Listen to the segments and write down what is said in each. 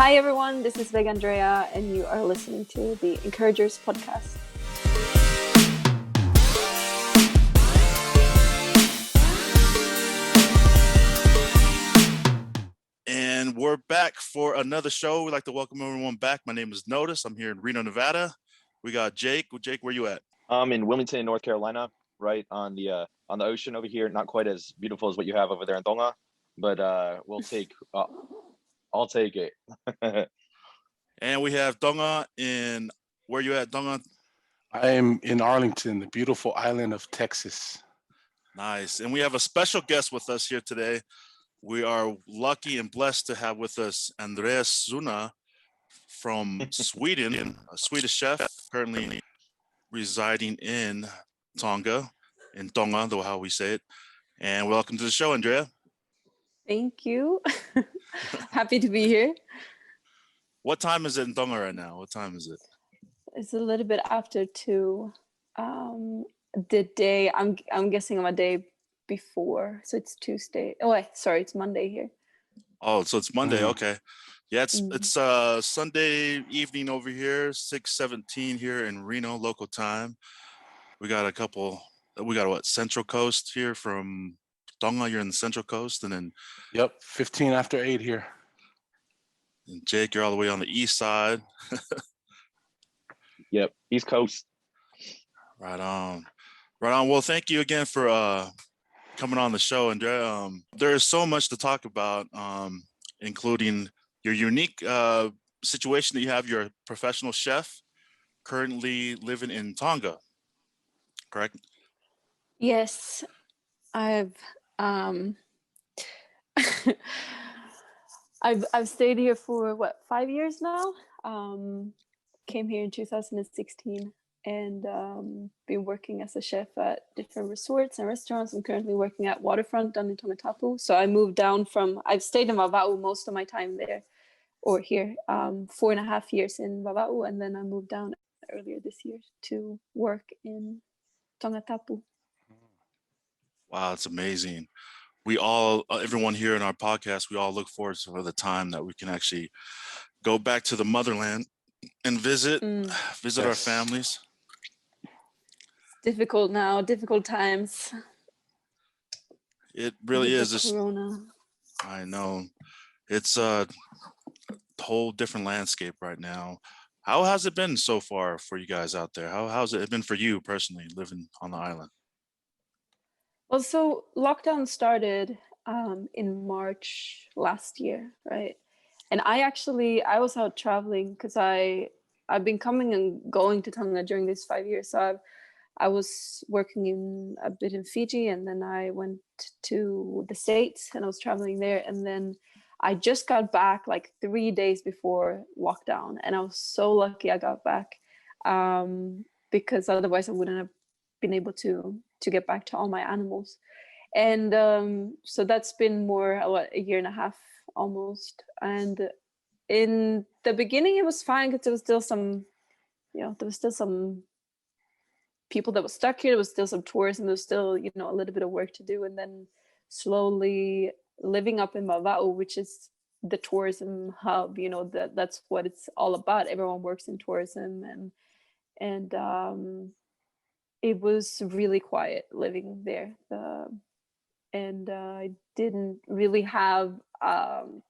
Hi everyone, this is Veg Andrea, and you are listening to the Encouragers podcast. And we're back for another show. We'd like to welcome everyone back. My name is Notis. I'm here in Reno, Nevada. We got Jake. Jake, where you at? I'm in Wilmington, North Carolina, right on the ocean over here. Not quite as beautiful as what you have over there in Tonga, but I'll take it. And we have Tonga in, where you at, Tonga? I am in Arlington, the beautiful island of Texas. Nice. And we have a special guest with us here today. We are lucky and blessed to have with us Andréa Sunna from Sweden, a Swedish chef, currently residing in Tonga, though how we say it. And welcome to the show, Andréa. Thank you. Happy to be here. What time is it in Tonga right now? What time is it? It's a little bit after 2. The day, I'm guessing on a day before, so it's Tuesday. It's Monday here. Oh, so it's Monday. Okay. Yeah, it's Sunday evening over here, 6:17 here in Reno local time. We got Central Coast here from Tonga. You're in the Central Coast, and then 15 after 8 here. And Jake, you're all the way on the east side. Yep, East Coast. Right on. Well, thank you again for coming on the show, and there is so much to talk about, including your unique situation that you have. You're a professional chef currently living in Tonga, correct? Yes, I've I've stayed here for 5 years now. Came here in 2016 and been working as a chef at different resorts and restaurants. I'm currently working at Waterfront down in Tonga. So I moved down I've stayed in Vava'u most of my time there, or here, 4.5 years in Vava'u, and then I moved down earlier this year to work in Tonga. Wow, it's amazing. Everyone here in our podcast, we all look forward to the time that we can actually go back to the motherland and visit our families. Difficult now, difficult times. It really is. Corona. I know. It's a whole different landscape right now. How has it been so far for you guys out there? How's it been for you personally living on the island? Well, so lockdown started in March last year, right? And I was out traveling because I've been coming and going to Tonga during these 5 years. So I was working a bit in Fiji, and then I went to the States and I was traveling there. And then I just got back like 3 days before lockdown. And I was so lucky I got back because otherwise I wouldn't have been able to get back to all my animals. And so that's been more a year and a half almost. And in the beginning it was fine because there was still some people that were stuck here. There was still some tourism. There was still a little bit of work to do. And then slowly living up in Vava'u, which is the tourism hub, that's what it's all about. Everyone works in tourism, and it was really quiet living there. And I didn't really have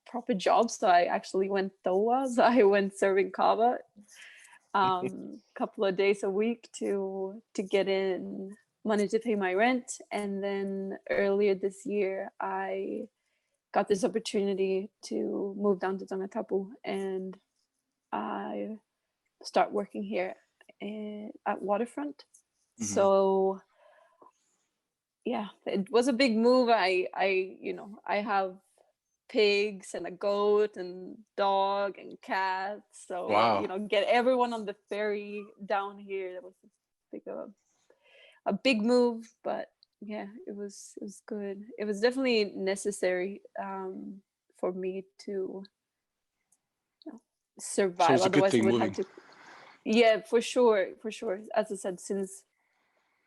proper jobs, so I actually went toa. So I went serving kava couple of days a week to get in money to pay my rent. And then earlier this year, I got this opportunity to move down to Tongatapu, and I start working here at Waterfront. Mm-hmm. So yeah, it was a big move. I have pigs and a goat and dog and cats. So wow. Get everyone on the ferry down here. That was a big move, but yeah, it was good. It was definitely necessary for me to survive. So otherwise I would have to. Yeah, for sure. As I said,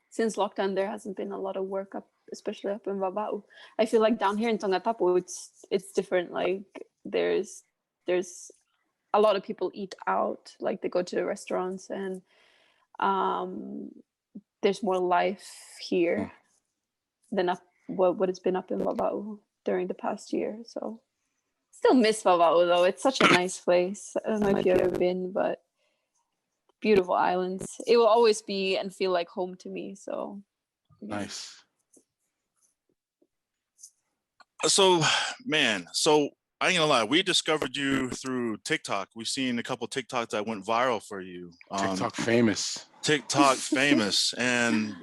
since lockdown, there hasn't been a lot of work especially up in Vava'u. I feel like down here in Tongatapu, it's different. Like there's a lot of people eat out, like they go to restaurants, and there's more life here than what has been up in Vava'u during the past year. So still miss Vava'u though. It's such a nice place. I don't know if you've ever been, but beautiful islands. It will always be and feel like home to me. So yeah. Nice. So, man, so I ain't gonna lie, we discovered you through TikTok. We've seen a couple TikToks that went viral for you. TikTok famous. TikTok famous, and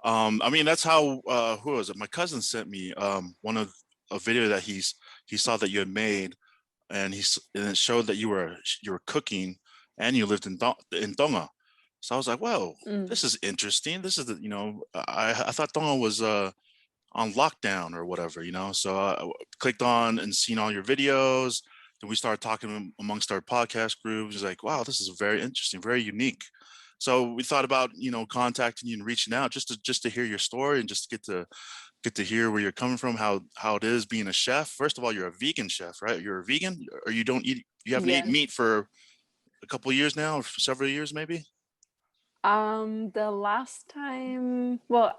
I mean that's how who was it? My cousin sent me one of a video that he saw that you had made, and and it showed that you were cooking and you lived in Tonga. So I was like, well, this is interesting. This is the, you know, I thought Tonga was on lockdown or whatever, you know. So I clicked on and seen all your videos. Then we started talking amongst our podcast groups. It's like, wow, this is very interesting, very unique. So we thought about, you know, contacting you and reaching out just to hear your story and just get to hear where you're coming from, how it is being a chef. First of all, you're a vegan chef, right? You're a vegan, or you haven't eaten meat for a couple of years now, or for several years maybe? The last time, well,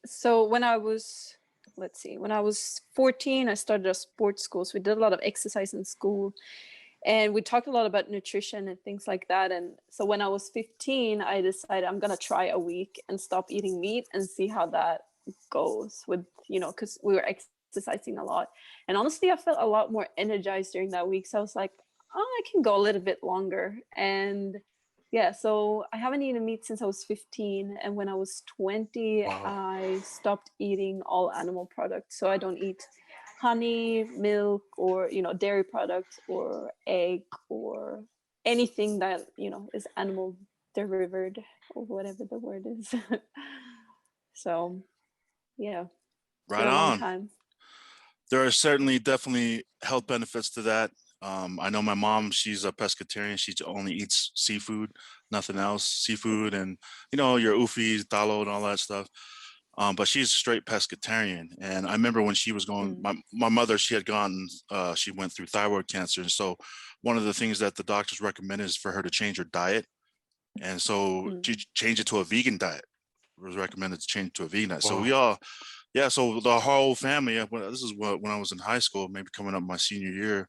so when I was, let's see, when I was 14, I started a sports school. So we did a lot of exercise in school, and we talked a lot about nutrition and things like that. And so when I was 15, I decided I'm going to try a week and stop eating meat and see how that goes with, you know, because we were exercising a lot. And honestly, I felt a lot more energized during that week. So I was like, oh, I can go a little bit longer. And yeah, so I haven't eaten meat since I was 15. And when I was 20, Wow. I stopped eating all animal products. So I don't eat honey, milk, or, you know, dairy products or egg or anything that, you know, is animal derived or whatever the word is. So yeah, it's Right been a long on. time. There are definitely health benefits to that. I know my mom, she's a pescatarian. She only eats seafood, nothing else, seafood and, you know, your ufis, talo and all that stuff. But she's straight pescatarian. And I remember when she was going, my mother, she went through thyroid cancer. And so one of the things that the doctors recommended is for her to change her diet. And so she changed it to a vegan diet. It was recommended to change to a vegan diet. So we all, yeah, so the whole family, this is when I was in high school, maybe coming up my senior year,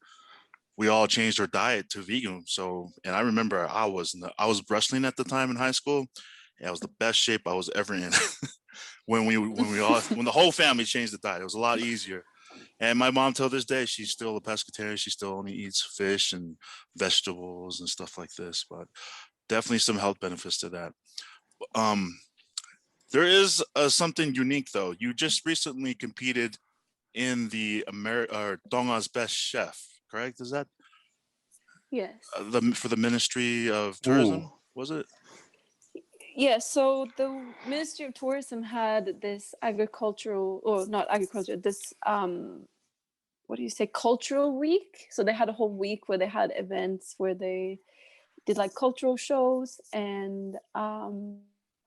we all changed our diet to vegan. So, and I remember I was wrestling at the time in high school. And it was the best shape I was ever in. when the whole family changed the diet, it was a lot easier. And my mom, till this day, she's still a pescatarian. She still only eats fish and vegetables and stuff like this. But definitely some health benefits to that. There is something unique though. You just recently competed in the Tonga's Best Chef, correct? Is that Yes. for the Ministry of Tourism? Was it? Yeah, so the Ministry of Tourism had this agricultural, or not agriculture, this what do you say, cultural week. So they had a whole week where they had events where they did like cultural shows and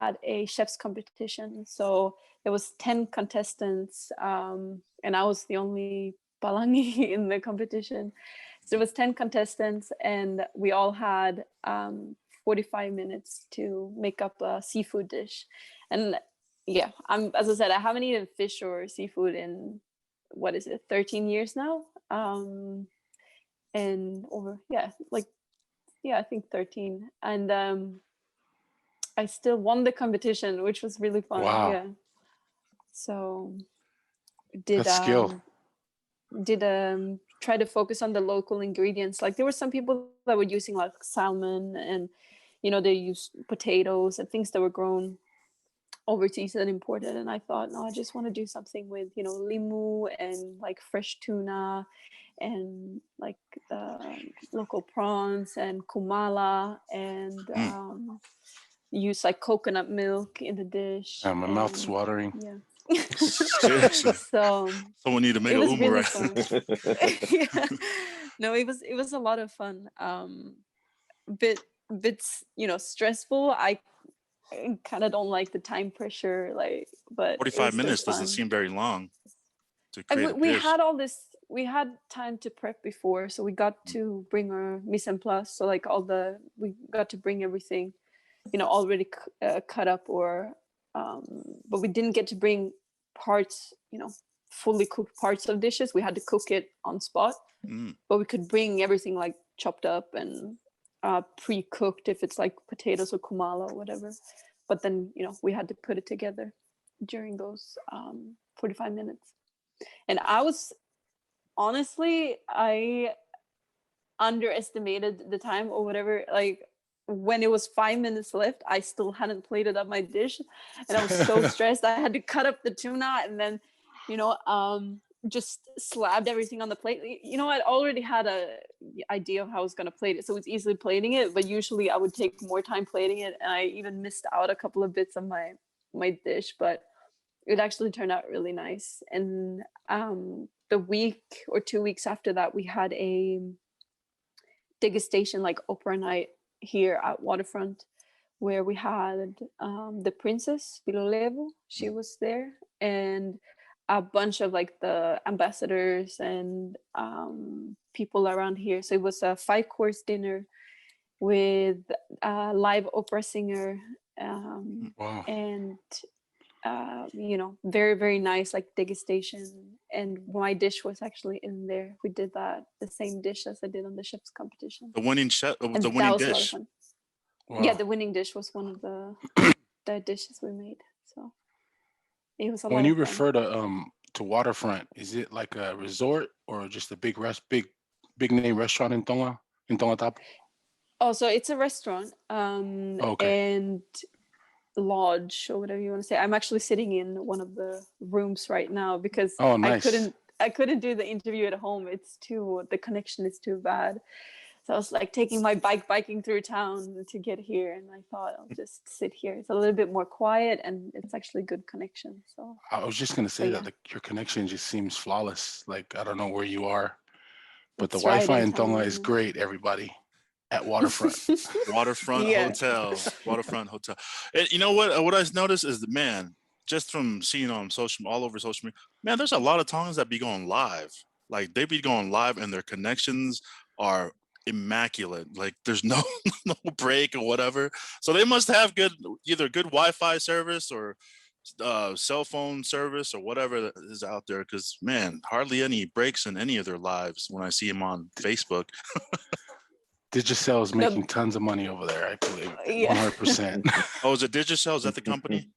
had a chef's competition. So there was 10 contestants, and I was the only Palangi in the competition. So there was 10 contestants, and we all had 45 minutes to make up a seafood dish. And yeah, as I said, I haven't eaten fish or seafood in, what is it, 13 years now? And over, I think 13. And I still won the competition, which was really fun. Wow. Yeah. So did That's skill. try to focus on the local ingredients. Like there were some people that were using like salmon, and you know, they used potatoes and things that were grown overseas and imported. And I thought, no, I just want to do something with, you know, limu and like fresh tuna and like local prawns and kumala, and use like coconut milk in the dish. Yeah, my mouth's watering. Yeah. Seriously. So Someone need to make it a was umu really right. fun. Yeah. No, it was a lot of fun. Bit you know, stressful. I kind of don't like the time pressure, like, but 45 minutes doesn't seem very long to create a we dish. had all this we had time to prep before, so we got to bring our mise en place. So like we got to bring everything, already cut up, or but we didn't get to bring parts, fully cooked parts of dishes. We had to cook it on spot, but we could bring everything like chopped up and pre-cooked if it's like potatoes or kumala or whatever. But then we had to put it together during those 45 minutes. And I underestimated the time or whatever. Like when it was 5 minutes left, I still hadn't plated up my dish, and I was so stressed. I had to cut up the tuna and then, just slabbed everything on the plate. I'd already had a idea of how I was going to plate it, so it's easily plating it. But usually I would take more time plating it, and I even missed out a couple of bits of my dish, but it actually turned out really nice. And the week or 2 weeks after that, we had a degustation, like opera night here at Waterfront, where we had the Princess Bilolevo. She was there, and a bunch of like the ambassadors and people around here. So it was a 5-course dinner with a live opera singer, Wow. and very, very nice like degustation. And my dish was actually in there. We did the same dish as I did on the chef's competition. The winning chef, And the that winning was a lot of dish. fun. Wow. Yeah, the winning dish was one of the dishes we made. So it was a lot When you of fun. refer to Waterfront, is it like a resort or just a big name restaurant in Tonga Tapu? Oh, so it's a restaurant, Okay. and lodge, or whatever you want to say. I'm actually sitting in one of the rooms right now because Oh, I nice. couldn't do the interview at home. The connection is too bad. So I was like taking my biking through town to get here, and I thought I'll just sit here. It's a little bit more quiet, and it's actually good connection. So I was just gonna say yeah, that your connection just seems flawless. Like I don't know where you are, but the it's right Wi-Fi in in Tonga town. is great. Everybody at Waterfront. Waterfront Yeah. Hotel. Waterfront Hotel. And you know what I noticed is that, man, just from seeing on all over social media, man, there's a lot of Tongans that be going live. Like they be going live and their connections are immaculate. Like there's no no break or whatever. So they must have either good Wi-Fi service or cell phone service or whatever that is out there. Because man, hardly any breaks in any of their lives when I see them on Facebook. Digicel is No, making tons of money over there. I believe yeah. 100%. Oh, is it Digicel? Is that the company?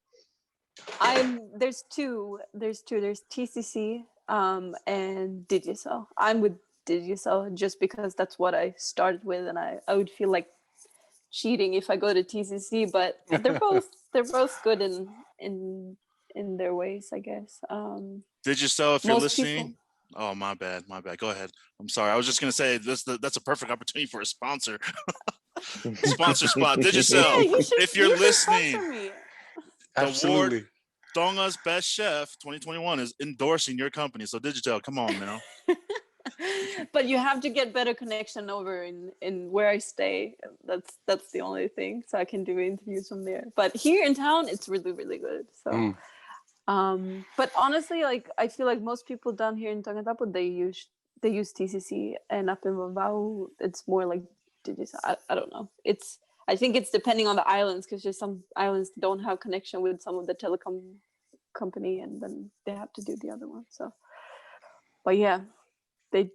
There's two. There's TCC and Digicel. I'm with Digicel just because that's what I started with, and I would feel like cheating if I go to TCC, but they're both good in their ways, I guess. Digicel, if you're Most listening. people. Oh, my bad. Go ahead. I'm sorry. I was just gonna say that's a perfect opportunity for a sponsor. Sponsor spot. Yeah, Digicel, if you're you should listening, sponsor me. the award Absolutely. Tonga's Best Chef 2021 is endorsing your company. So Digicel, come on now. But you have to get better connection over in where I stay. That's the only thing. So I can do interviews from there. But here in town, it's really, really good. So but honestly, like I feel like most people down here in Tonga Tapu, they use TCC, and up in Vavau, it's more like Digicel. I don't know. I think it's depending on the islands, because just some islands don't have connection with some of the telecom company, and then they have to do the other one. So, but yeah, they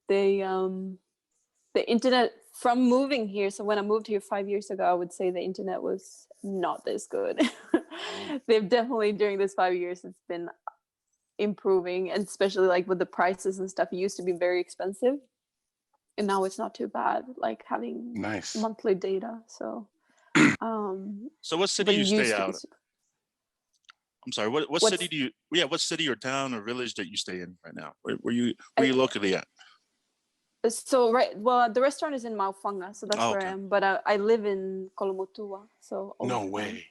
the internet from moving here. So when I moved here 5 years ago, I would say the internet was not this good. They've definitely during this 5 years, it's been improving, and especially like with the prices and stuff. It used to be very expensive, and now it's not too bad. Like having Nice. monthly data. So, So what city but do you it stay used to be out? I'm sorry. What city do you? Yeah, what city or town or village that you stay in right now? Where you locally at? So well, the restaurant is in Maufanga, so that's Oh, where I okay. am. But I live in Kolomotua, so Old No Town. way.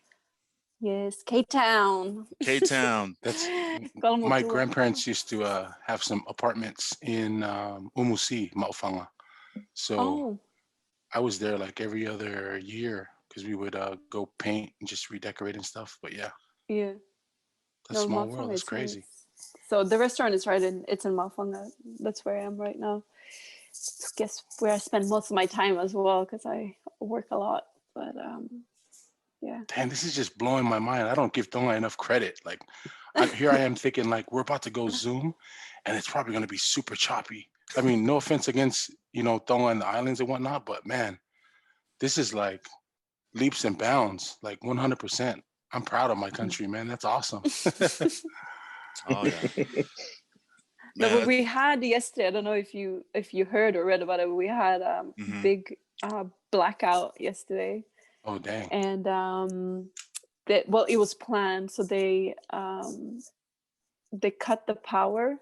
Yes, K-Town. K-Town. That's my Kolomotua. grandparents used to have some apartments in Umusi, Maufanga. So Oh, I was there like every other year because we would go paint and just redecorate and stuff. But yeah, yeah. that's No, small world. Maufanga That's is crazy. nice. So the restaurant is it's in Mafunga. That's where I am right now. I guess where I spend most of my time as well, because I work a lot. But yeah. Damn, this is just blowing my mind. I don't give Tonga enough credit. Like, here I am thinking like we're about to go Zoom, and it's probably going to be super choppy. I mean, no offense against Tonga and the islands and whatnot, but man, this is like leaps and bounds, like 100%. I'm proud of my country, man. That's awesome. Oh yeah, No, man. but we had yesterday. I don't know if you heard or read about it. We had big blackout yesterday. Oh dang. And well, it was planned. So they cut the power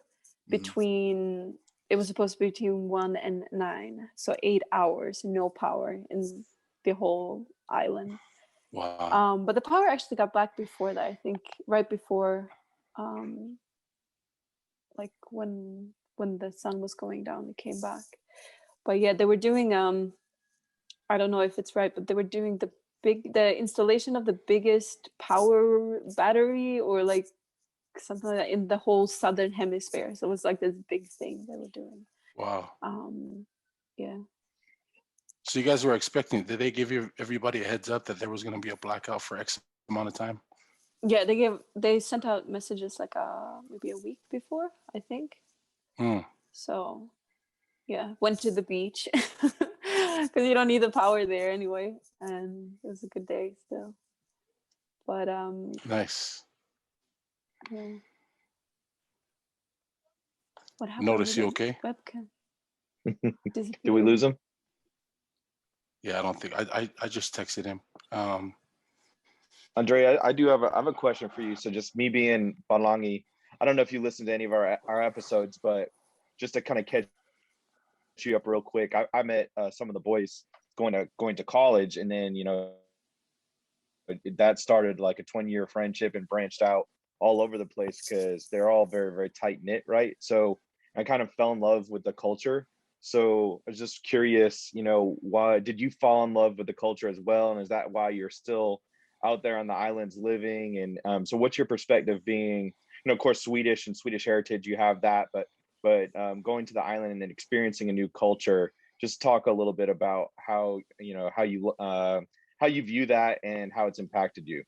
between. It was supposed to be between 1 and 9, so 8 hours, no power in the whole island. Wow. But the power actually got back before that. I think right before, like when the sun was going down, it came back. But yeah, they were doing I don't know if it's right, but they were doing the installation of the biggest power battery or like something like that in the whole southern hemisphere. So it was like this big thing they were doing. Wow. Yeah. So you guys were expecting, did they give everybody a heads up that there was going to be a blackout for X amount of time? Yeah, they sent out messages like maybe a week before, I think. So yeah, went to the beach because you don't need the power there anyway, and it was a good day still. But nice. Yeah. What happened? Notice, you okay? Webcam. Did we lose him? Yeah, I don't think I just texted him. Andrea, I have a question for you. So just me being Balangi, I don't know if you listened to any of our episodes, but just to kind of catch you up real quick, I met some of the boys going to college, and then that started like a 20-year friendship and branched out all over the place because they're all very, very tight knit, right? So I kind of fell in love with the culture. So I was just curious, why did you fall in love with the culture as well? And is that why you're still out there on the islands living? And so what's your perspective being, of course, Swedish and Swedish heritage, you have that, but going to the island and then experiencing a new culture, just talk a little bit about how you view that and how it's impacted you.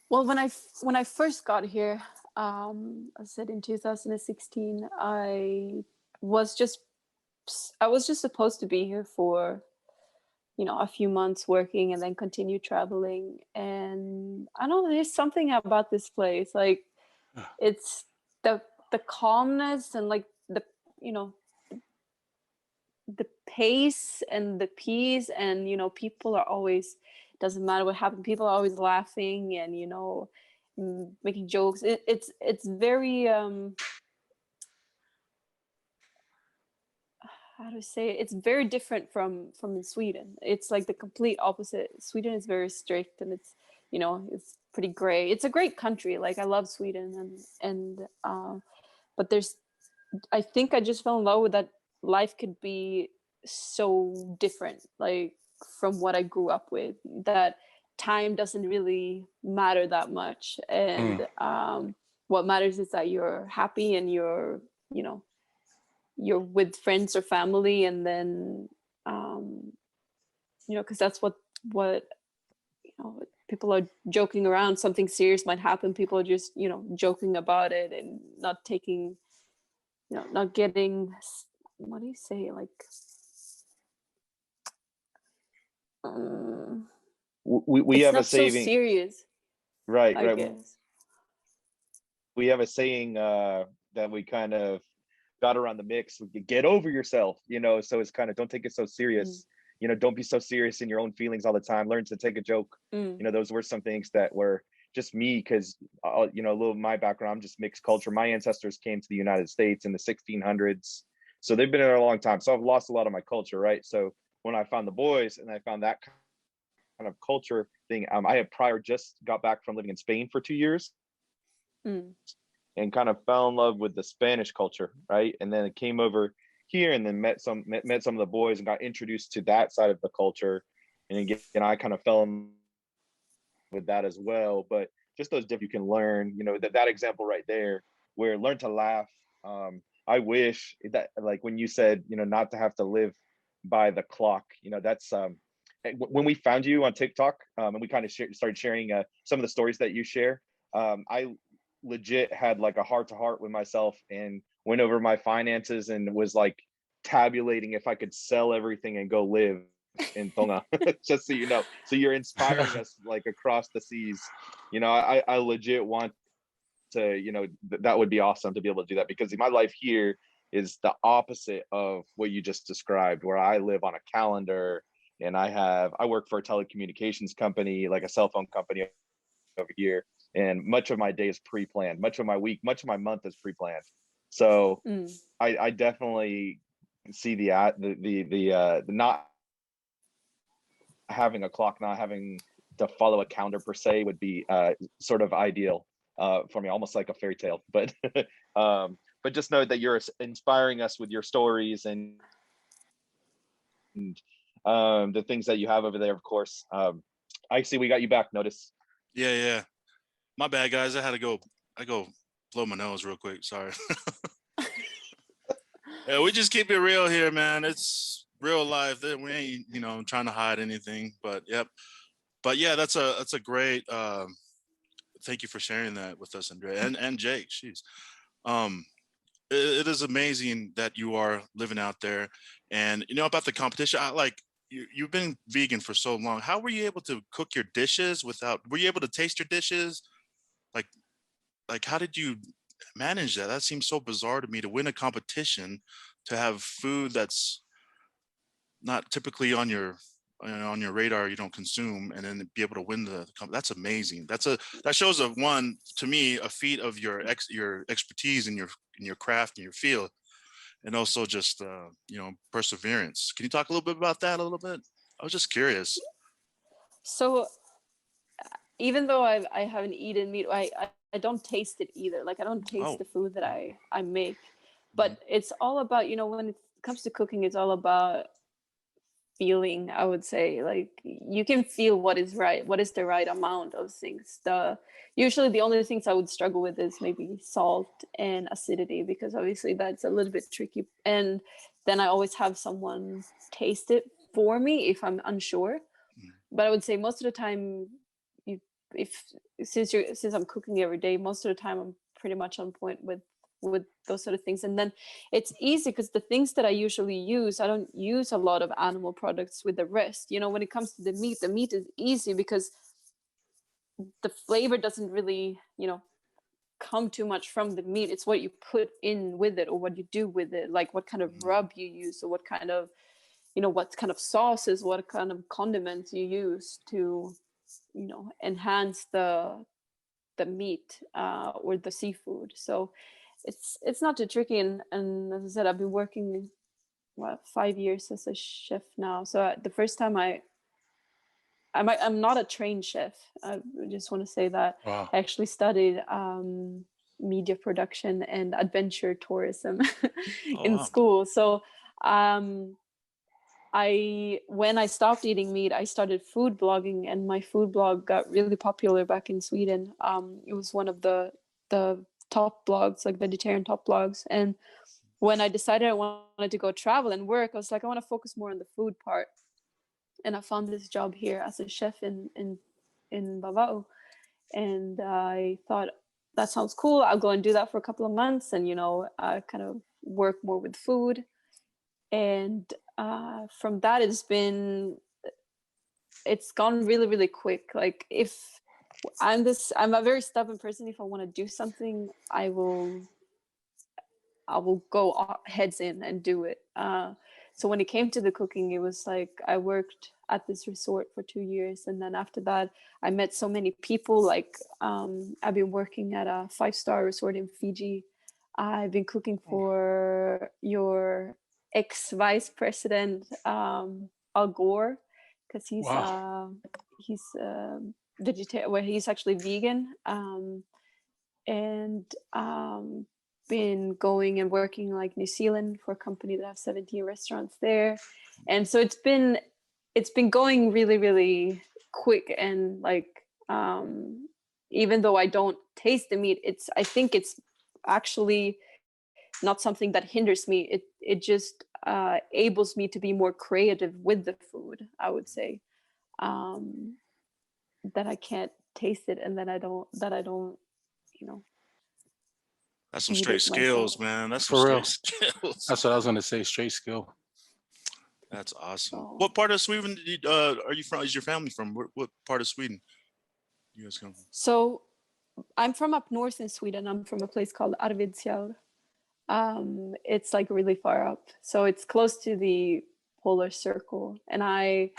Well, when I first got here, I said in 2016, I was just supposed to be here for a few months working and then continue traveling. And I don't know, there's something about this place, like it's the calmness and like the the pace and the peace, and people are always, doesn't matter what happened, people are always laughing and making jokes. It's very how to say it? It's very different from in Sweden. It's like the complete opposite. Sweden is very strict, and it's it's pretty gray. It's a great country. Like I love Sweden, and but I think I just fell in love with that life could be so different, like from what I grew up with, that time doesn't really matter that much. And what matters is that you're happy and you're with friends or family, and then because that's what people are joking around. Something serious might happen, people are just joking about it and not taking, not getting, what do you say, like we have a saying, so serious, right? I guess. We have a saying that we kind of got around the mix. We could get over yourself, so it's kind of, don't take it so serious. Don't be so serious in your own feelings all the time. Learn to take a joke. Those were some things that were just me, because a little of my background, I'm just mixed culture. My ancestors came to the United States in the 1600s, so they've been there a long time. So I've lost a lot of my culture, right? So when I found the boys and I found that kind of culture thing, I had prior just got back from living in Spain for 2 years, and kind of fell in love with the Spanish culture, right? And then it came over here, and then met some of the boys and got introduced to that side of the culture. And again, I kind of fell in with that as well. But just those different, you can learn, you know, that example right there, where learn to laugh. I wish that, like when you said, you know, not to have to live by the clock, you know, that's when we found you on TikTok, and we kind of started sharing some of the stories that you share. I legit had like a heart to heart with myself and went over my finances and was like tabulating if I could sell everything and go live in Tonga. Just so you know. So you're inspiring us like across the seas. You know, I legit want to, you know, that would be awesome to be able to do that, because my life here is the opposite of what you just described, where I live on a calendar and I work for a telecommunications company, like a cell phone company over here, and much of my day is pre-planned, much of my week, much of my month is pre-planned. So I definitely see the not having a clock, not having to follow a calendar per se would be sort of ideal for me, almost like a fairy tale. But just know that you're inspiring us with your stories and the things that you have over there, of course. I see we got you back, Notis. Yeah. My bad, guys. I go blow my nose real quick. Sorry. Yeah, we just keep it real here, man. It's real life. We ain't, you know, trying to hide anything. But yep. But yeah, that's a great. Thank you for sharing that with us, Andrea and Jake. Jeez. It is amazing that you are living out there, and you know about the competition. You've been vegan for so long. How were you able to cook your dishes without? Were you able to taste your dishes? Like how did you manage that? That seems so bizarre to me, to win a competition, to have food that's not typically on your radar, you don't consume, and then be able to win that's amazing. That shows to me a feat of your expertise in your craft and your field, and also just you know, perseverance. Can you talk a little bit about that a little bit? I was just curious. So even though I haven't eaten meat, I don't taste it either. Like I don't taste the food that I make. But it's all about, you know, when it comes to cooking, it's all about feeling, I would say. Like you can feel what is right, what is the right amount of things. Usually the only things I would struggle with is maybe salt and acidity, because obviously that's a little bit tricky. And then I always have someone taste it for me if I'm unsure. But I would say most of the time, since I'm cooking every day, most of the time I'm pretty much on point with those sort of things. And then it's easy because the things that I usually use, I don't use a lot of animal products with the rest. You know, when it comes to the meat is easy because the flavor doesn't really, you know, come too much from the meat. It's what you put in with it or what you do with it, like what kind of rub you use, or what kind of, you know, what kind of sauces, what kind of condiments you use to, you know, enhance the meat or the seafood. So it's not too tricky. And as I said, I've been working 5 years as a chef now. So the first time I'm not a trained chef. I just want to say that. Wow. I actually studied media production and adventure tourism in school. So when I stopped eating meat, I started food blogging, and my food blog got really popular back in Sweden. It was one of the top blogs, like vegetarian top blogs. And when I decided I wanted to go travel and work, I was like, I want to focus more on the food part. And I found this job here as a chef in Bavao. And I thought, that sounds cool. I'll go and do that for a couple of months and, you know, kind of work more with food. And from that, it's gone really, really quick. Like if I'm a very stubborn person. If I want to do something, I will go heads in and do it. So when it came to the cooking, it was like I worked at this resort for 2 years, and then after that, I met so many people. Like I've been working at a 5-star resort in Fiji. I've been cooking for your ex-vice president Al Gore, because he's vegetarian. Well, he's actually vegan, and been going and working like New Zealand for a company that have 17 restaurants there. And so it's been going really, really quick, and like even though I don't taste the meat, I think it's actually not something that hinders me. It just enables me to be more creative with the food, I would say. That I can't taste it, and that I don't, you know, That's some eat straight it skills, myself. man. That's some For real. straight skills. That's what I was gonna say. Straight skill. That's awesome. So- What part of Sweden are you from? Is your family from? What part of Sweden you guys come from? So I'm from up north in Sweden. I'm from a place called Arvidsjaur. It's like really far up, so it's close to the polar circle. And I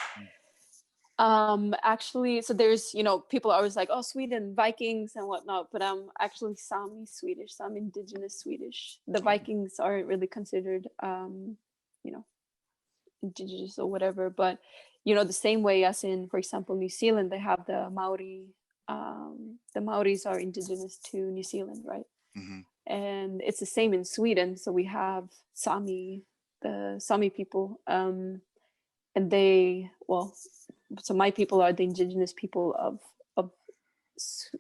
actually, so there's, people are always like, oh, Sweden, Vikings and whatnot, but I'm actually Sami Swedish, so I'm indigenous Swedish. The Vikings aren't really considered indigenous or whatever, but the same way as in, for example, New Zealand, they have the Maori. The Maoris are indigenous to New Zealand, right? Mm-hmm. And it's the same in Sweden. So we have Sami, the Sami people, and so my people are the indigenous people of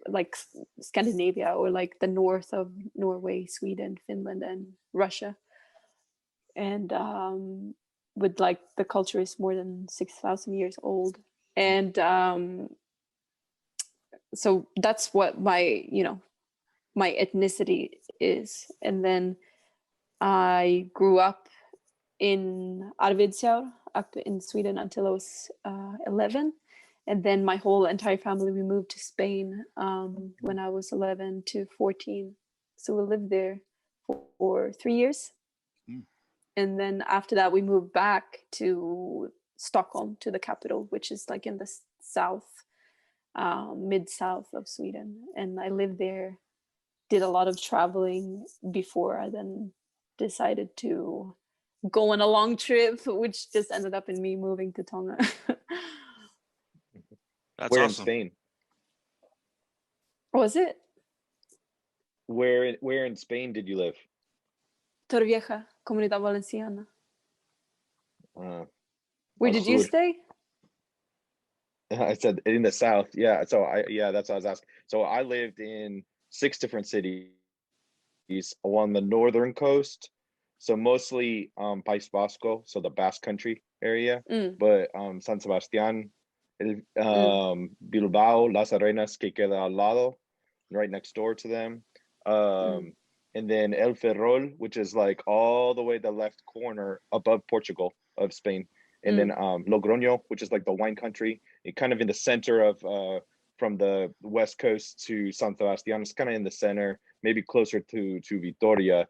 like Scandinavia, or like the north of Norway, Sweden, Finland, and Russia. And with like the culture is more than 6,000 years old. And so that's what my ethnicity is. And then I grew up in Arvidsjaur, up in Sweden, until I was 11. And then my whole entire family, we moved to Spain when I was 11 to 14. So we lived there for 3 years. And then after that, we moved back to Stockholm, to the capital, which is like in the south, mid-south of Sweden. And I lived there, did a lot of traveling before I then decided to go on a long trip, which just ended up in me moving to Tonga. That's Where awesome. in Spain? Was it? Where in Spain did you live? Torrevieja, Comunidad Valenciana. Where did you Sur. stay? I said in the south. Yeah. So that's what I was asking. So I lived in 6 different cities along the northern coast. So mostly País Vasco, so the Basque Country area, but San Sebastián, Bilbao, Las Arenas, que queda al lado, right next door to them. And then El Ferrol, which is like all the way the left corner above Portugal of Spain. And then Logroño, which is like the wine country, it kind of in the center of from the west coast to San Sebastián. It's kind of in the center, maybe closer to Vitoria.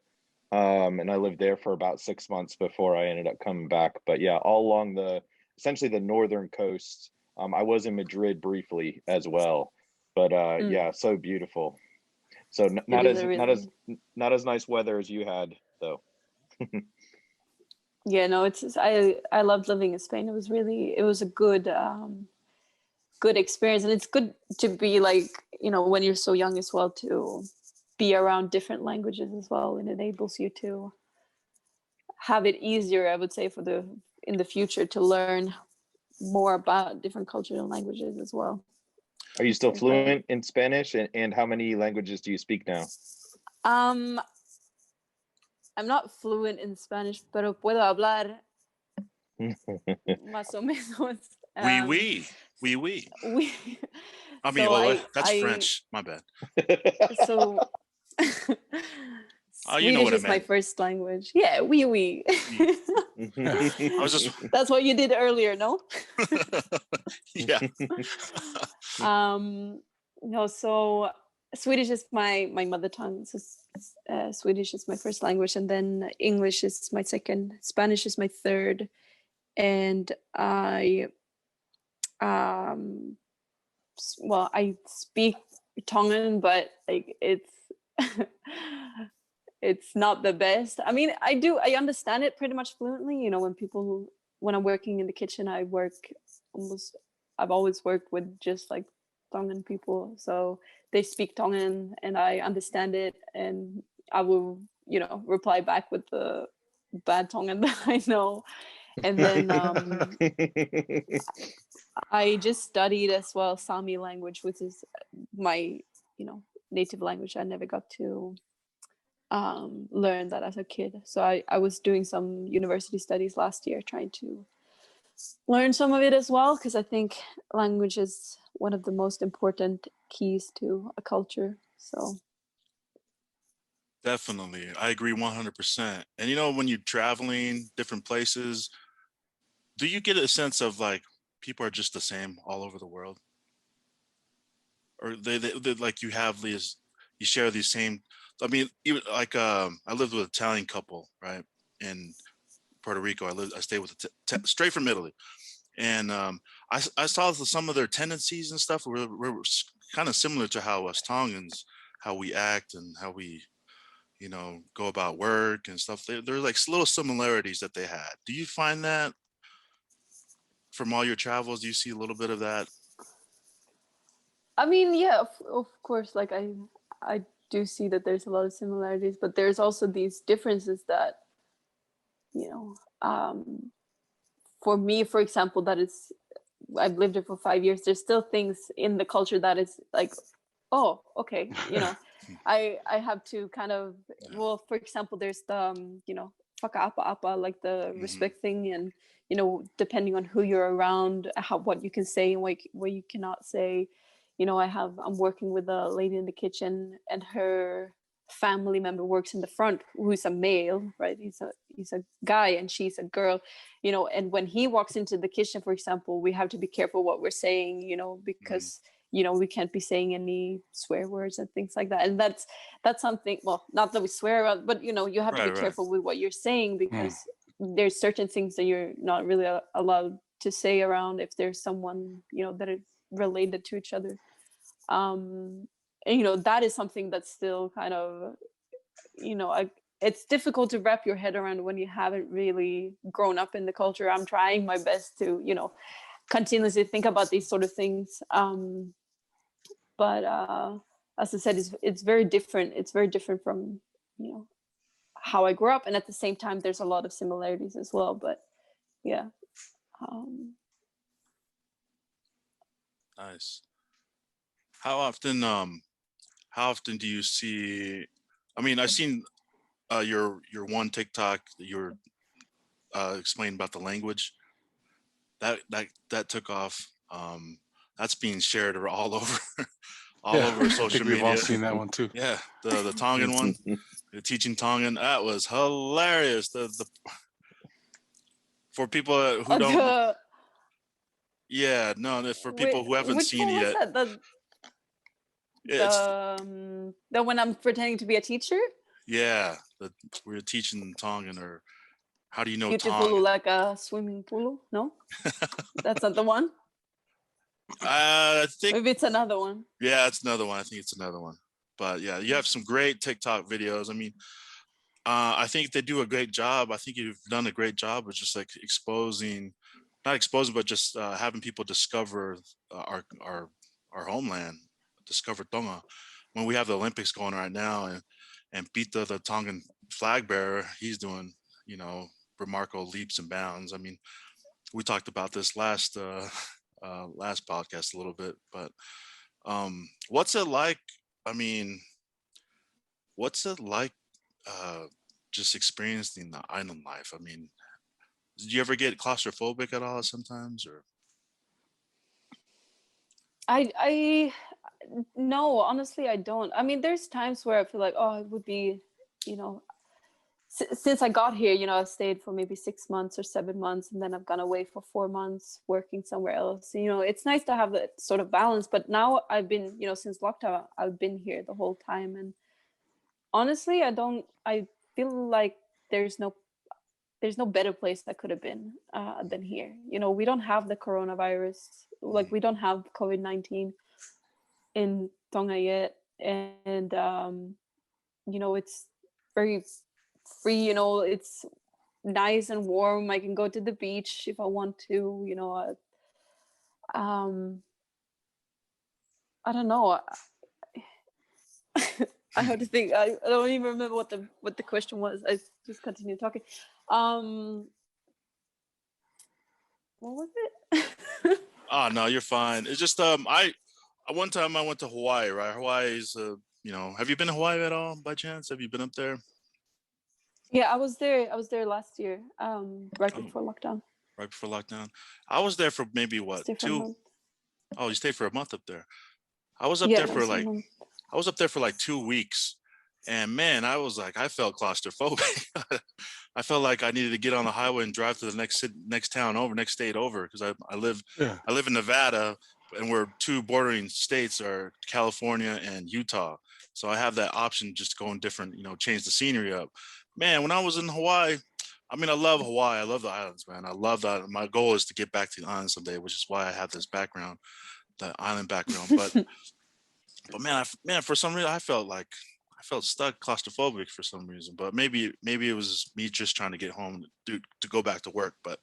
And I lived there for about 6 months before I ended up coming back. But yeah, all along essentially the northern coast. I was in Madrid briefly as well, but yeah, so beautiful. So not as nice weather as you had though. Yeah, no, I loved living in Spain. It was a good experience, and it's good to be like, when you're so young as well, to be around different languages as well, and it enables you to have it easier, I would say, in the future, to learn more about different cultures and languages as well. Are you still fluent in Spanish, and how many languages do you speak now? I'm not fluent in Spanish, pero puedo hablar más o menos. Oui. I mean, so that's French. My bad. So Swedish is my first language. Yeah, oui. I was just. That's what you did earlier, no? Yeah. No, so Swedish is my mother tongue. So Swedish is my first language, and then English is my second. Spanish is my third, and I speak Tongan, but like it's it's not the best. I mean, I understand it pretty much fluently. When I'm working in the kitchen, I've always worked with just like Tongan people, so they speak Tongan and I understand it, and I will reply back with the bad Tongan that I know. And then I just studied as well Sami language, which is my native language. I never got to learn that as a kid. So I was doing some university studies last year, trying to learn some of it as well, because I think language is one of the most important keys to a culture. So Definitely. I agree 100%. And when you're traveling different places, do you get a sense of like people are just the same all over the world? Or they like you have these, you share these same, I mean, even like I lived with an Italian couple, right? In Puerto Rico. I stayed with straight from Italy. And I saw some of their tendencies and stuff were kind of similar to how us Tongans, how we act and how we, go about work and stuff. They're like little similarities that they had. Do you find that from all your travels? Do you see a little bit of that? I mean, yeah, of course, like I do see that there's a lot of similarities, but there's also these differences that, for me, for example, I've lived here for 5 years. There's still things in the culture that is like, oh, okay, I have to kind of, well, for example, there's the whakaapa, like the respect thing, and depending on who you're around, what you can say and what you cannot say. I'm working with a lady in the kitchen, and her family member works in the front, who's a male, right? He's a guy and she's a girl, and when he walks into the kitchen, for example, we have to be careful what we're saying, because we can't be saying any swear words and things like that. And that's something, well, not that we swear about, but you have to be careful with what you're saying, because there's certain things that you're not really allowed to say around if there's someone that are related to each other. And that is something that's still kind of it's difficult to wrap your head around when you haven't really grown up in the culture. I'm trying my best to continuously think about these sort of things, but as I said, it's very different. It's very different from how I grew up, and at the same time there's a lot of similarities as well. But yeah. Nice. How often do you see, I mean, I've seen your one TikTok that you were explaining about the language that took off. That's being shared all over all over social I think media. we've all seen that one too. Yeah, the Tongan one, the teaching Tongan, that was hilarious. The for people who don't, yeah, no, for people who haven't seen it yet, the when I'm pretending to be a teacher. Yeah, we're teaching Tongan, or how do you know Beautiful, Tongan? like a swimming pool? No, that's not the one. I think maybe it's another one. Yeah, it's another one. I think it's another one. But yeah, you have some great TikTok videos. I mean, I think they do a great job. I think you've done a great job of just like not exposing, but just having people discover our homeland, discover Tonga. When we have the Olympics going right now, and Pita, the Tongan flag bearer, he's doing remarkable leaps and bounds. I mean, we talked about this last podcast a little bit, but what's it like? I mean, what's it like just experiencing the island life? I mean, did you ever get claustrophobic at all sometimes, or? I no, honestly, I don't. I mean, there's times where I feel like, oh, it would be, since I got here, I stayed for maybe 6 months or 7 months, and then I've gone away for 4 months working somewhere else. It's nice to have that sort of balance. But now I've been, since lockdown, I've been here the whole time, and honestly, I feel like there's no better place that could have been than here. We don't have the coronavirus, like we don't have COVID-19 in Tonga yet, and it's very free. It's nice and warm. I can go to the beach if I want to. I don't know. I have to think. I don't even remember what the question was. I just continue talking. What was it? Oh no, you're fine. It's just one time I went to Hawaii, right? Hawaii's, have you been to Hawaii at all by chance? Have you been up there? Yeah, I was there. I was there last year, right Oh, before lockdown. right before lockdown. I was there for maybe what, Stay for a two? month. Oh, you stayed for a month up there. I was up Yeah, there it for was a like, month. I was up there for like 2 weeks. And man, I was like, I felt claustrophobic. I felt like I needed to get on the highway and drive to the next town over, next state over, because Yeah. I live in Nevada, and we're two bordering states are California and Utah. So I have that option just to go in different, change the scenery up. Man, when I was in Hawaii, I mean, I love Hawaii. I love the islands, man. I love that. My goal is to get back to the islands someday, which is why I have this background, the island background. But man, for some reason, I felt stuck, claustrophobic for some reason. But maybe it was me just trying to get home to go back to work. But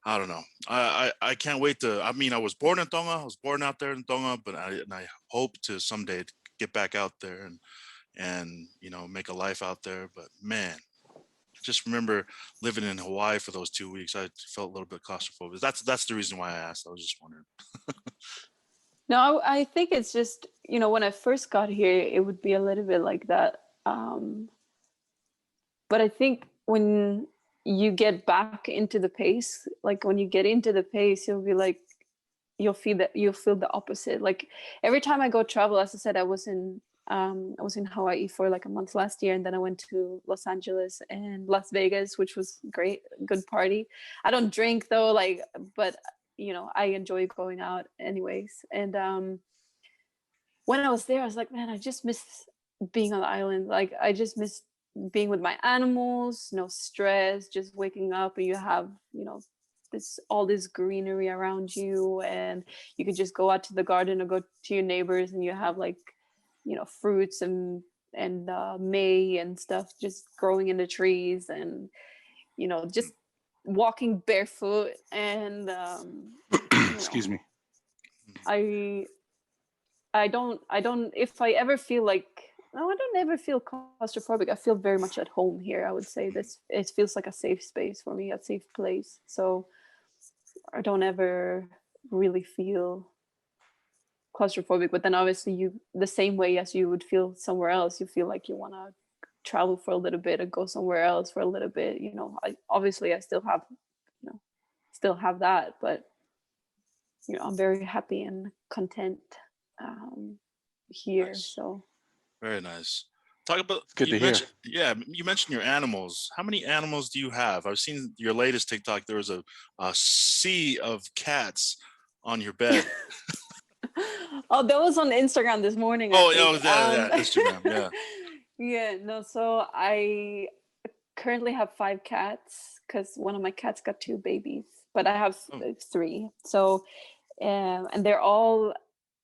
I don't know. I can't wait to. I mean, I was born in Tonga. I was born out there in Tonga, but I hope to someday get back out there and make a life out there. But man, just remember living in Hawaii for those 2 weeks. I felt a little bit claustrophobic. That's the reason why I asked. I was just wondering. No, I think it's just, when I first got here, it would be a little bit like that. But I think when you get back into the pace, like when you get into the pace, you'll be like, you'll feel the opposite. Like every time I go travel, as I said, I was in Hawaii for like a month last year, and then I went to Los Angeles and Las Vegas, which was great, good party. I don't drink though, but I enjoy going out anyways. And when I was there, I was like, man, I just miss being on the island. Like I just miss being with my animals, no stress, just waking up and you have, all this greenery around you, and you could just go out to the garden or go to your neighbors and you have like, fruits and may and stuff just growing in the trees, and just walking barefoot. And Excuse me. I don't if I ever feel like, no, I don't ever feel claustrophobic. I feel very much at home here. I would say this, it feels like a safe space for me, a safe place. So I don't ever really feel claustrophobic. But then obviously the same way as you would feel somewhere else, you feel like you want to travel for a little bit and go somewhere else for a little bit. I still have that, but I'm very happy and content here. Nice. So Very nice. Talk about It's good to hear. You mentioned your animals. How many animals do you have? I've seen your latest TikTok. There was a sea of cats on your bed. Oh, that was on Instagram this morning, I Oh, think. yeah, Instagram, yeah. Yeah, no, so I currently have 5 cats because one of my cats got 2 babies, but I have 3. So and they're all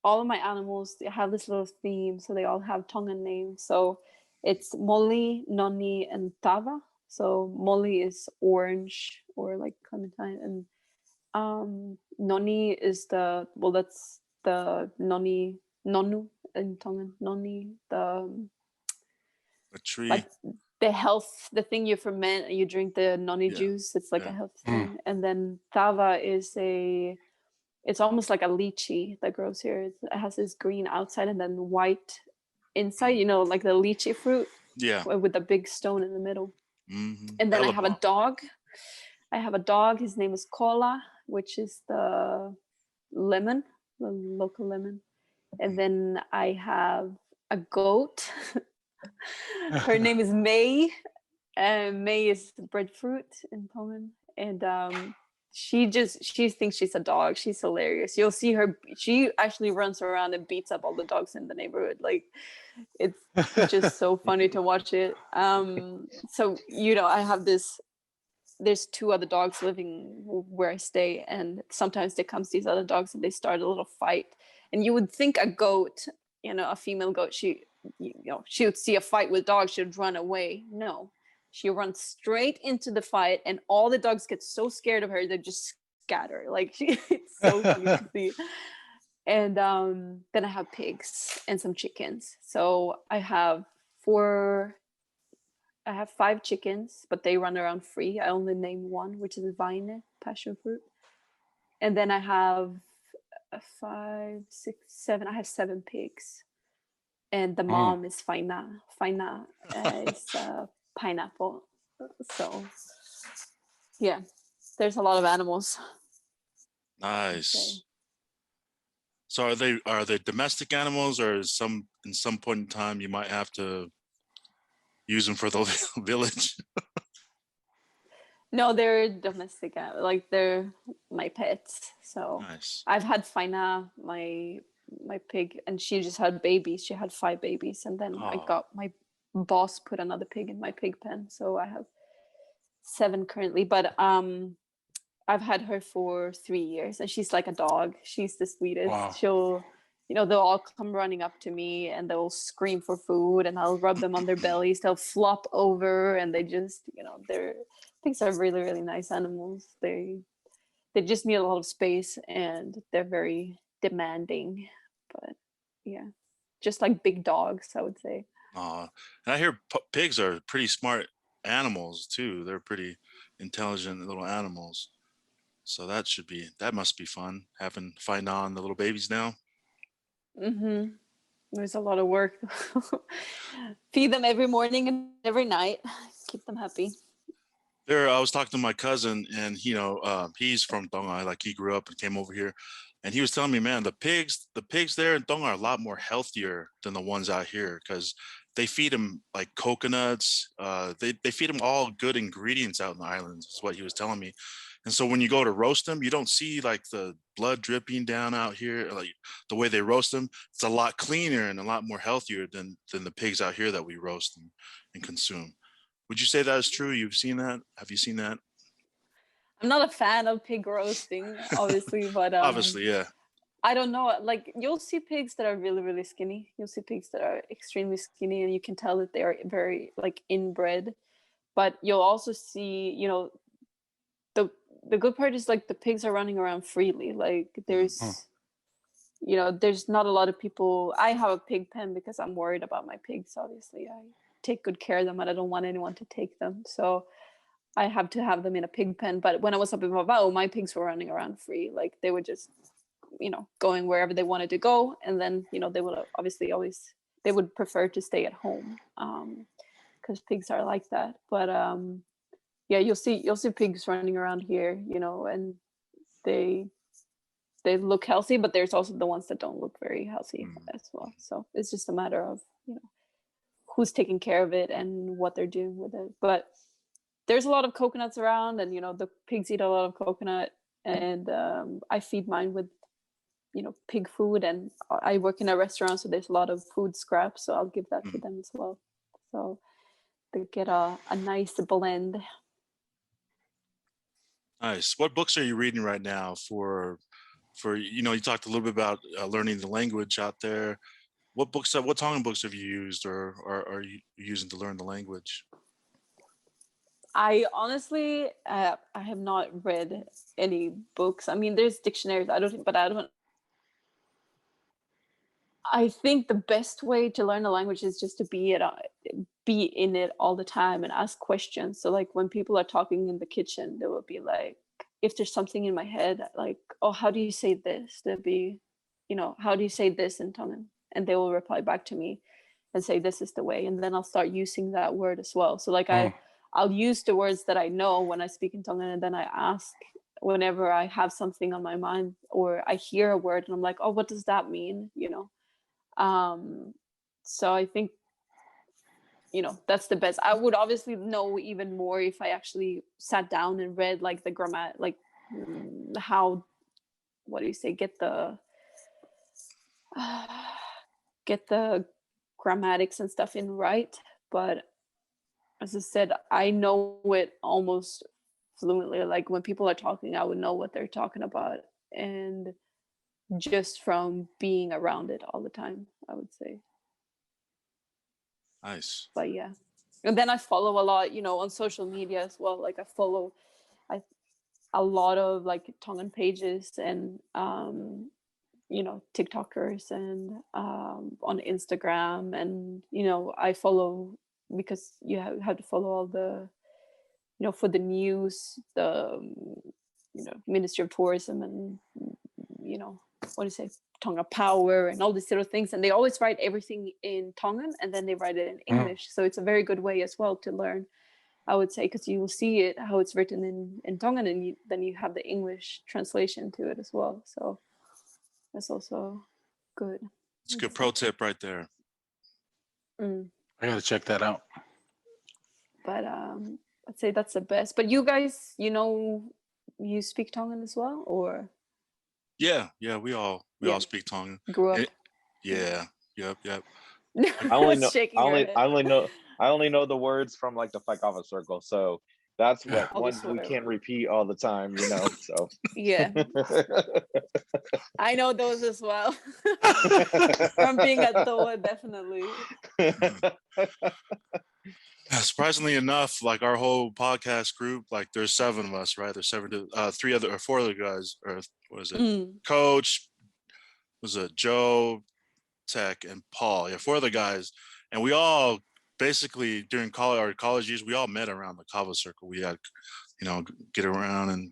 of my animals, they have this little theme, so they all have Tongan names. So it's Molly, Noni, and Tava. So Molly is orange or like clementine, and Noni is that's the Nonu in Tongan. Noni, A tree. like the thing you ferment and you drink the noni juice. It's like a health thing. And then Tava is it's almost like a lychee that grows here. It has this green outside and then white inside, like the lychee fruit. Yeah. With a big stone in the middle. Mm-hmm. And then I have a dog. His name is Kola, which is the local lemon. And then I have a goat. Her name is May. May is breadfruit in Tongan. And she thinks she's a dog. She's hilarious. You'll see her. She actually runs around and beats up all the dogs in the neighborhood. Like, it's just so funny to watch it. So I have this. There's 2 other dogs living where I stay, and sometimes there comes these other dogs and they start a little fight. And you would think a goat, a female goat, she would see a fight with dogs, she would run away. No, she runs straight into the fight, and all the dogs get so scared of her they just scatter. Like it's so funny to see. And then I have pigs and some chickens. So I have 5 chickens, but they run around free. I only name one, which is vine, passion fruit. And then I have 5, 6, 7. I have 7 pigs, and the Mm. mom is Faina. Faina is pineapple. So yeah, there's a lot of animals. Nice. So are they domestic animals, or in some point in time you might have to use them for the village? No, they're domestic. Like they're my pets. So Nice. I've had Faina, my pig, and she just had babies. She had 5 babies, and then I Oh, got my boss put another pig in my pig pen, so I have 7 currently. But I've had her for 3 years, and she's like a dog. She's the sweetest. Wow. She'll, they'll all come running up to me and they'll scream for food, and I'll rub them on their bellies. They'll flop over, and they just, pigs are really, really nice animals. They just need a lot of space, and they're very demanding. But yeah, just like big dogs, I would say. and I hear pigs are pretty smart animals too. They're pretty intelligent little animals. So that must be fun find on the little babies now. Mm-hmm. There's a lot of work. Feed them every morning and every night. Keep them happy. I was talking to my cousin, and he's from Tonga. Like, he grew up and came over here, and he was telling me, man, the pigs there in Tonga are a lot more healthier than the ones out here, because they feed them like coconuts. They feed them all good ingredients out in the islands, is what he was telling me. And so when you go to roast them, you don't see like the blood dripping down out here, like the way they roast them. It's a lot cleaner and a lot more healthier than the pigs out here that we roast and consume. Would you say that is true? You've seen that? Have you seen that? I'm not a fan of pig roasting, obviously, but Obviously, yeah. I don't know. Like, you'll see pigs that are really, really skinny. You'll see pigs that are extremely skinny, and you can tell that they are very like inbred. But you'll also see, the good part is like the pigs are running around freely. Like there's there's not a lot of people. I have a pig pen because I'm worried about my pigs. Obviously, I take good care of them, and I don't want anyone to take them. So I have to have them in a pig pen. But when I was up in Vavao, my pigs were running around free. Like they were just, going wherever they wanted to go. And then, they would obviously they would prefer to stay at home, because pigs are like that. But yeah, you'll see pigs running around here, and they look healthy, but there's also the ones that don't look very healthy as well. So it's just a matter of, who's taking care of it and what they're doing with it. But there's a lot of coconuts around, and the pigs eat a lot of coconut, and I feed mine with pig food, and I work in a restaurant, so there's a lot of food scraps, so I'll give that to them as well, so they get a nice blend. Nice. What books are you reading right now for you talked a little bit about learning the language out there. What Tongan books have you used, or are you using to learn the language? I honestly, I have not read any books. I mean, there's dictionaries. I think the best way to learn a language is just to be in it all the time and ask questions. So like when people are talking in the kitchen, they will be like, if there's something in my head, like, oh, how do you say this? They'll be, how do you say this in Tongan? And they will reply back to me and say, this is the way. And then I'll start using that word as well. So like I'll use the words that I know when I speak in Tongan, and then I ask whenever I have something on my mind, or I hear a word and I'm like, oh, what does that mean? So I think, that's the best. I would obviously know even more if I actually sat down and read like the grammar, like how, what do you say, get the grammatics and stuff in right. But as I said, I know it almost fluently. Like when people are talking, I would know what they're talking about, and just from being around it all the time, I would say. Nice. But yeah, and then I follow a lot, on social media as well. Like I follow a lot of like Tongan pages and TikTokers, and on Instagram, and I follow, because you have to follow all the, for the news, the Ministry of Tourism, and what do you say, Tonga power and all these little things, and they always write everything in Tongan and then they write it in English. So it's a very good way as well to learn, I would say, because you will see it how it's written in Tongan, and then you have the English translation to it as well. So that's also good. It's a good pro tip right there. I gotta check that out. But I'd say that's the best. But you guys, you speak Tongan as well, or? Yeah, we all speak Tongan. Grew up. Yep. I only know Shaking your head. I only know the words from like the Faikava circle. So that's what All the ones we swear can't words. repeat all the time, So Yeah, I know those as well. From being at Toa, definitely. Surprisingly enough, like our whole podcast group, like there's 7 of us, right? There's 4 other guys, or what is it? Coach, was it Joe, Tech, and Paul? Yeah, 4 other guys, and we all basically during our college years, we all met around the Kava circle. We had, get around, and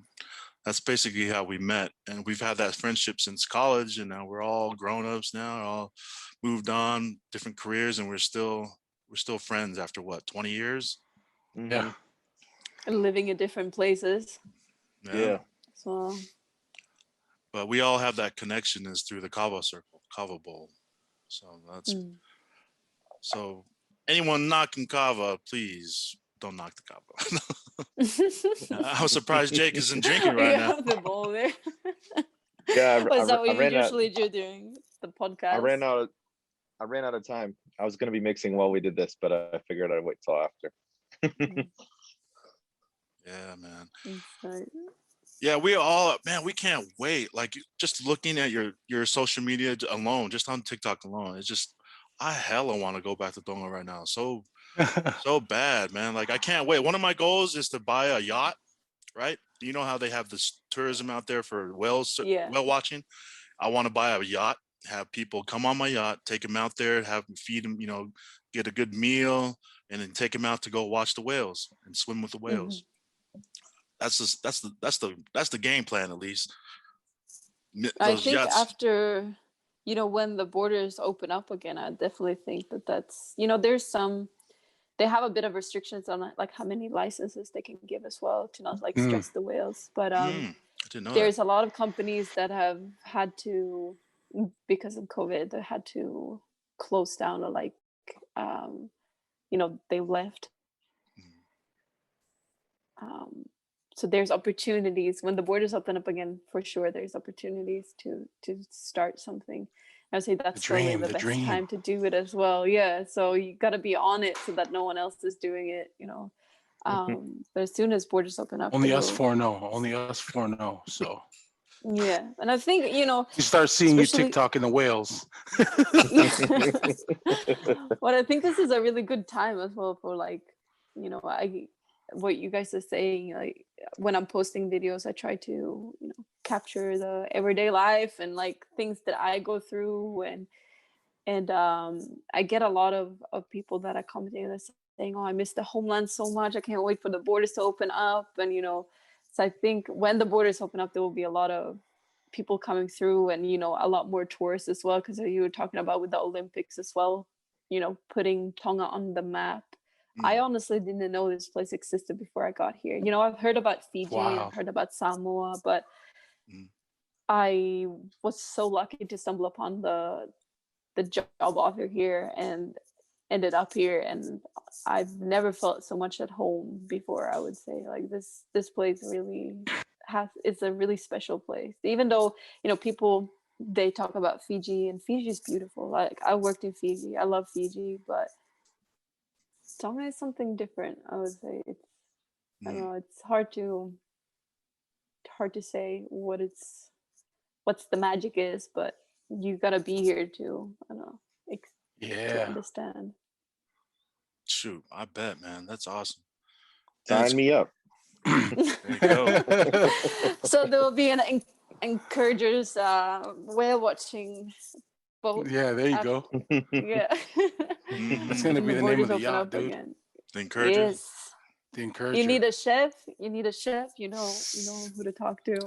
that's basically how we met. And we've had that friendship since college, and now we're all grown-ups now, all moved on, different careers, and we're still friends after what, 20 years? Yeah. And living in different places. Yeah. So. But we all have that connection is through the Kava circle, Kava bowl. So that's so anyone knocking Kava, please don't knock the Kava. I was surprised Jake isn't drinking right now. The bowl there. Yeah, Is that what you usually do during the podcast? I ran out of time. I was going to be mixing while we did this, but I figured I'd wait till after. Yeah, man. Right. Yeah, we can't wait. Like just looking at your social media alone, just on TikTok alone, it's just, I hella want to go back to Tonga right now. So bad, man. Like I can't wait. One of my goals is to buy a yacht, right? You know how they have this tourism out there for whale watching? I want to buy a yacht, have people come on my yacht, take them out there, have them feed them, get a good meal, and then take them out to go watch the whales and swim with the whales. That's the game plan, at least. I think after, when the borders open up again, I definitely think that's, there's they have a bit of restrictions on like how many licenses they can give as well to not like stress the whales. But I didn't know there's that. a lot of companies that have had to, because of COVID, they had to close down or like, they left. So there's opportunities when the borders open up again, for sure. There's opportunities to start something. I would say that's probably the best time to do it as well. Yeah. So you got to be on it so that no one else is doing it, But as soon as borders open up, only us 4 know. Only us 4 know. So. Yeah, and I think you start seeing your TikTok in the whales. Well, I think this is a really good time as well for like, what you guys are saying. Like when I'm posting videos, I try to capture the everyday life and like things that I go through, and I get a lot of people that are commenting and saying, "Oh, I miss the homeland so much. I can't wait for the borders to open up," and So I think when the borders open up, there will be a lot of people coming through and, a lot more tourists as well. Because you were talking about with the Olympics as well, putting Tonga on the map. I honestly didn't know this place existed before I got here. I've heard about Fiji, I've heard about Samoa, but I was so lucky to stumble upon the job offer here and ended up here, and I've never felt so much at home before. I would say like this place really it's a really special place, even though people, they talk about Fiji, and Fiji is beautiful. Like I worked in Fiji, I love Fiji, but Tonga is something different. I would say I don't know, it's hard to say what's the magic is, but you gotta be here to, I don't know, to understand. Shoot, I bet, man. That's awesome. Sign me up. There you go. So there will be an encouragers whale watching boat. Yeah, there you go. Yeah. That's gonna be the name of the yacht, dude. Again. The encouragers. Yes. The encourager. You need a chef. You need a chef. You know who to talk to.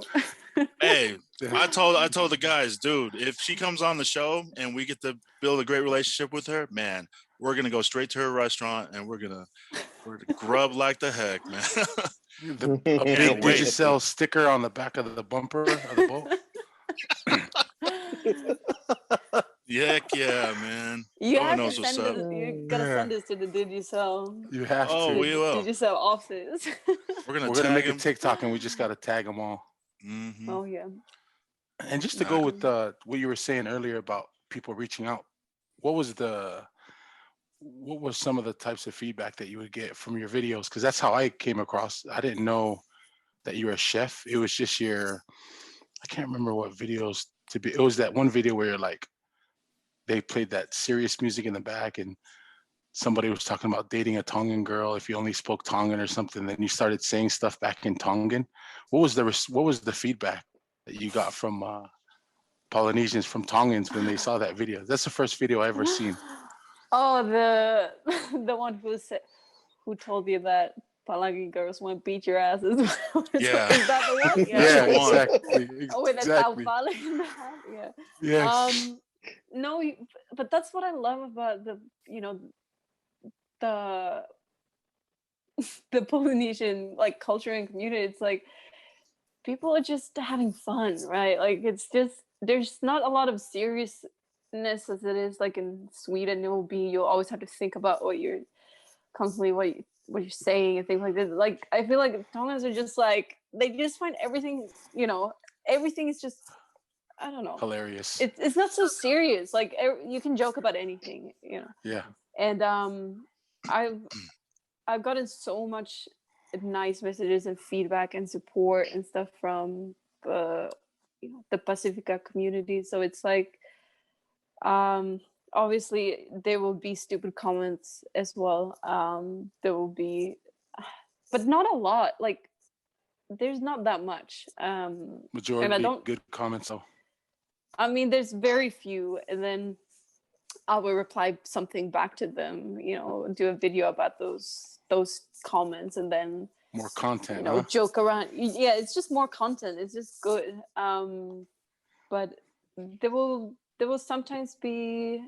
Hey, I told the guys, dude, if she comes on the show and we get to build a great relationship with her, man, we're gonna go straight to her restaurant and we're gonna grub like the heck, man. A big Digicel sticker on the back of the bumper of the boat. Heck yeah, man. You Someone have knows to what's send up. it. You gotta send this to the Digicel. You have Oh, to. we will. Digicel office. We're gonna make him. a TikTok and we just gotta tag them all. Mm-hmm. Oh yeah. And just to go with what you were saying earlier about people reaching out, what were some of the types of feedback that you would get from your videos? Because that's how I came across. I didn't know that you were a chef. It was just I can't remember what videos it was that one video where like they played that serious music in the back and somebody was talking about dating a Tongan girl if you only spoke Tongan or something. Then you started saying stuff back in Tongan. What was the feedback that you got from Polynesians, from Tongans when they saw that video? That's the first video I ever seen. Oh, the one who told you that Palangi girls want to beat your ass as well. Yeah. Is that the one? Yeah, exactly. Oh, with the Exactly. Taupala in the hat. Yeah. Yes. No, but that's what I love about the Polynesian like culture and community. It's like people are just having fun, right? Like it's just there's not a lot of seriousness as it is like in Sweden. You'll always have to think about what you're saying and things like this. Like I feel like Tongans are just like they just find everything, everything is just I don't know. Hilarious. It's not so serious. Like you can joke about anything, Yeah. And I've gotten so much nice messages and feedback and support and stuff from the Pacifica community. So it's like obviously there will be stupid comments as well. There will be, but not a lot. Like there's not that much. Majority and I don't, good comments though. I mean, there's very few, and then I will reply something back to them. Do a video about those comments, and then more content. Joke around. Yeah, it's just more content. It's just good. But there will sometimes be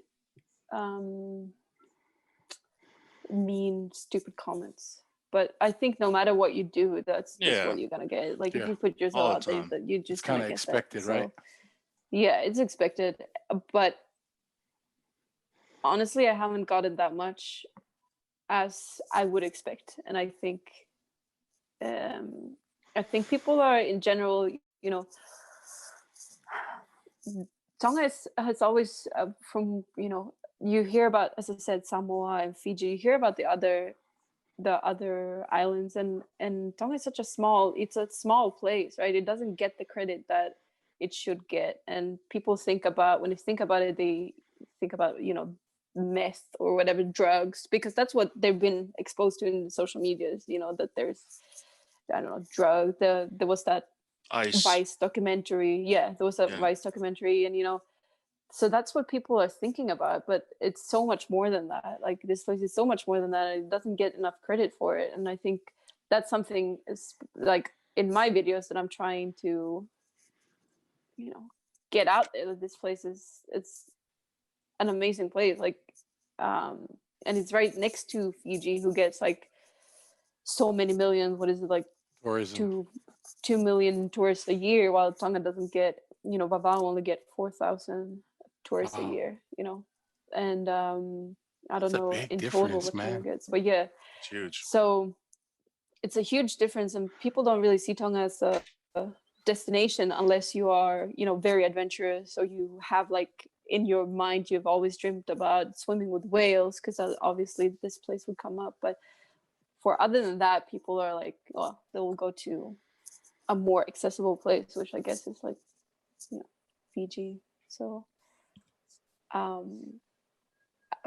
mean, stupid comments. But I think no matter what you do, that's just what you're gonna get. Like if you put yourself out there, that you just kind of expected, right? Yeah, it's expected. But honestly, I haven't gotten that much as I would expect, and I think people are in general, Tonga has always from you hear about, as I said, Samoa and Fiji. You hear about the other islands, and Tonga is it's a small place, right? It doesn't get the credit that it should get, and people when they think about it, they think about meth or whatever, drugs, because that's what they've been exposed to in social medias. That there's drug. There was that Vice documentary. Yeah, there was a Vice documentary, and so that's what people are thinking about. But it's so much more than that. Like this place is so much more than that. And it doesn't get enough credit for it. And I think that's something is like in my videos that I'm trying to, get out there. That this place it's an amazing place. Like, and it's right next to Fiji, who gets like so many millions. What is it, like tourism? 2 million tourists a year, while Tonga doesn't get, Vavau only get 4,000 tourists a year, and I don't know in total what Tonga gets, but yeah, it's huge. So it's a huge difference, and people don't really see Tonga as a destination unless you are, very adventurous, or you have like in your mind you've always dreamed about swimming with whales, because obviously this place would come up. But for other than that, people are like, oh, they will go to a more accessible place, which I guess is like, Fiji. So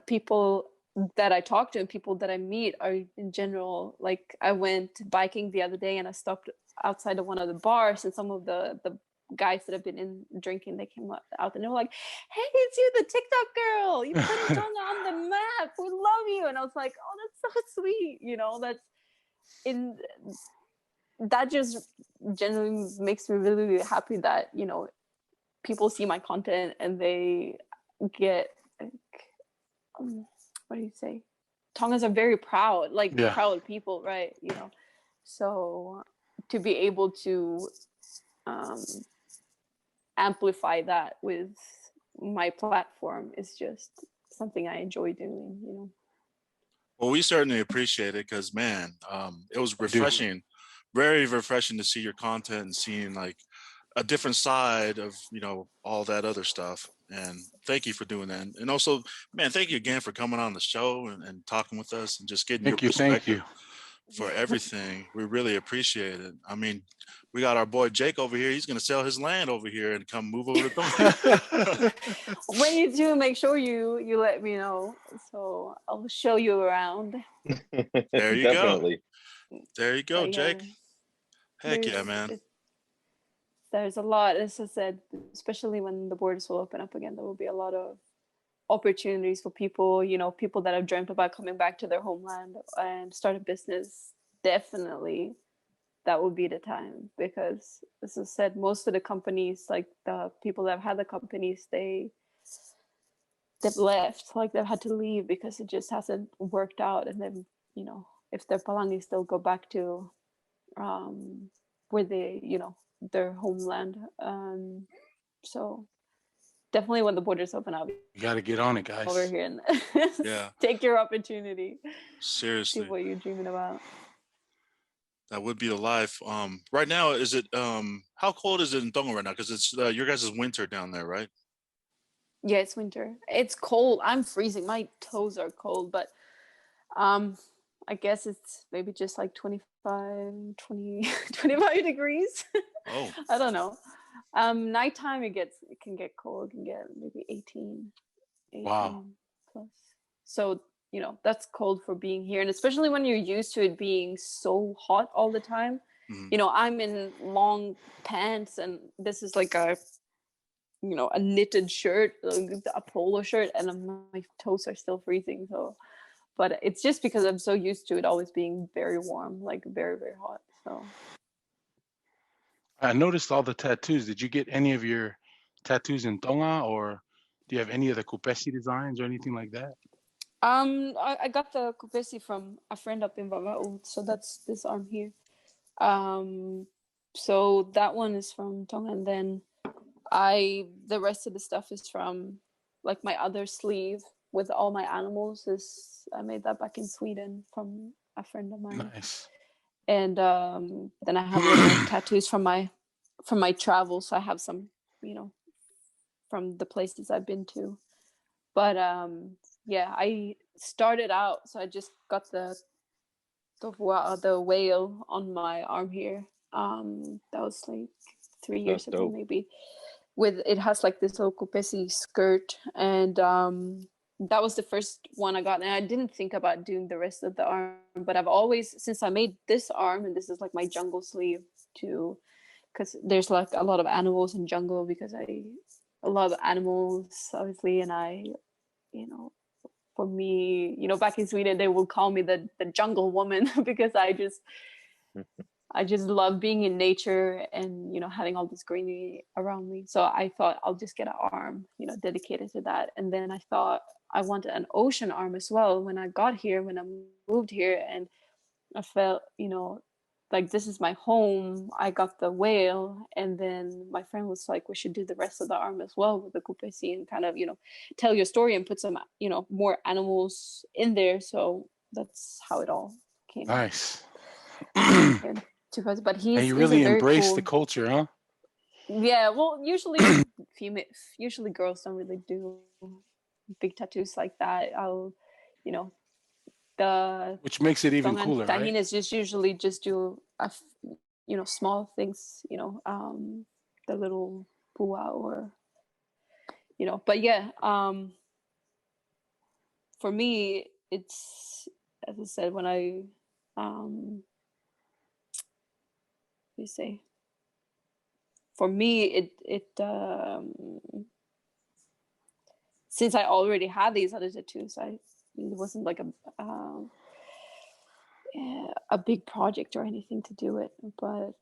people that I talk to and people that I meet are in general, like I went biking the other day and I stopped outside of one of the bars, and some of the guys that have been in drinking, they came out and they were like, hey, it's you, the TikTok girl, you put Tonga on the map, we love you. And I was like, oh, that's so sweet, that's in that just generally makes me really, really happy that, you know, people see my content and they get like, what do you say? Tongans are very proud, like proud people, right? You know, so to be able to amplify that with my platform is just something I enjoy doing, you know. Well, we certainly appreciate it because, man, it was refreshing, very refreshing to see your content and seeing like a different side of, you know, all that other stuff. And thank you for doing that. And also, man, thank you again for coming on the show and talking with us and just getting your perspective for everything. We really appreciate it. I mean, we got our boy Jake over here. He's going to sell his land over here and come move over to Tonga. When you do, make sure you let me know. So I'll show you around. There you Definitely. go. There you go, But Jake. Heck yeah, man. There's a lot, as I said, especially when the borders will open up again, there will be a lot of opportunities for people, you know, people that have dreamt about coming back to their homeland and start a business. Definitely that would be the time, because as I said, most of the companies, like the people that have had the companies, they've left, like they've had to leave because it just hasn't worked out. And then, you know, if they're Palangi, still go back to where they, you know, their homeland. So definitely when the borders open up, you got to get on it, guys. Over here and take your opportunity. Seriously. See what you're dreaming about. That would be the life. Right now, is it how cold is it in Tonga right now? Because it's your guys' winter down there, right? Yeah, it's winter. It's cold. I'm freezing. My toes are cold, but I guess it's maybe just like 25 degrees. Oh. I don't know. Nighttime it can get cold. It can get maybe 18 wow plus. So, you know, that's cold for being here, and especially when you're used to it being so hot all the time. Mm-hmm. You know, I'm in long pants, and this is like a, you know, a knitted shirt, a polo shirt, and my toes are still freezing. So, but it's just because I'm so used to it always being very warm, like very, very hot. So I noticed all the tattoos. Did you get any of your tattoos in Tonga, or do you have any of the kupesi designs or anything like that? I got the kupesi from a friend up in Blackout, so that's this arm here. So that one is from Tonga, and then the rest of the stuff is from like my other sleeve with all my animals. I made that back in Sweden from a friend of mine. Nice. And then I have little tattoos from my travels. So I have some, you know, from the places I've been to. But yeah, I started out, so I just got the whale on my arm here. That was like 3 years ago, maybe. It has like this little kupesi skirt, and that was the first one I got. And I didn't think about doing the rest of the arm, but I've always, since I made this arm, and this is like my jungle sleeve too, because there's like a lot of animals in jungle, because I love animals, obviously, and you know, for me, you know, back in Sweden, they would call me the jungle woman because I just love being in nature and, you know, having all this greenery around me. So I thought I'll just get an arm, you know, dedicated to that. And then I thought I wanted an ocean arm as well when I got here, when I moved here, and I felt, you know, like this is my home. I got the whale, and then my friend was like, we should do the rest of the arm as well with the kupesi and kind of, you know, tell your story and put some, you know, more animals in there. So that's how it all came. Nice. But and you really embrace the culture, huh? Yeah, well, usually usually girls don't really do big tattoos like that. You know, which makes it even Tongan cooler, right? Tahinas just usually just do you know, small things, you know, the little pua, or, you know, but yeah, for me, it's, as I said, when I you say, for me, it since I already had these other tattoos, it wasn't like a big project or anything to do it, but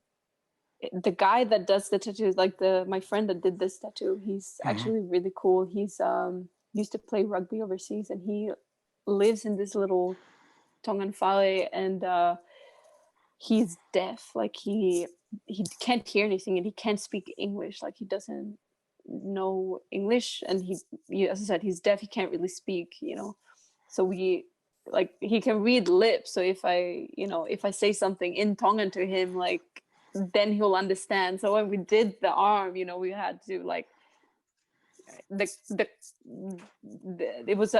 the guy that does the tattoos, like my friend that did this tattoo, he's actually really cool. He's used to play rugby overseas, and he lives in this little Tongan valley, and he's deaf. Like he can't hear anything, and he can't speak English. Like he doesn't know English, and he, as I said, he's deaf. He can't really speak, so he can read lips. So if I say something in Tongan to him, like, then he'll understand. So when we did the arm, we had to like it was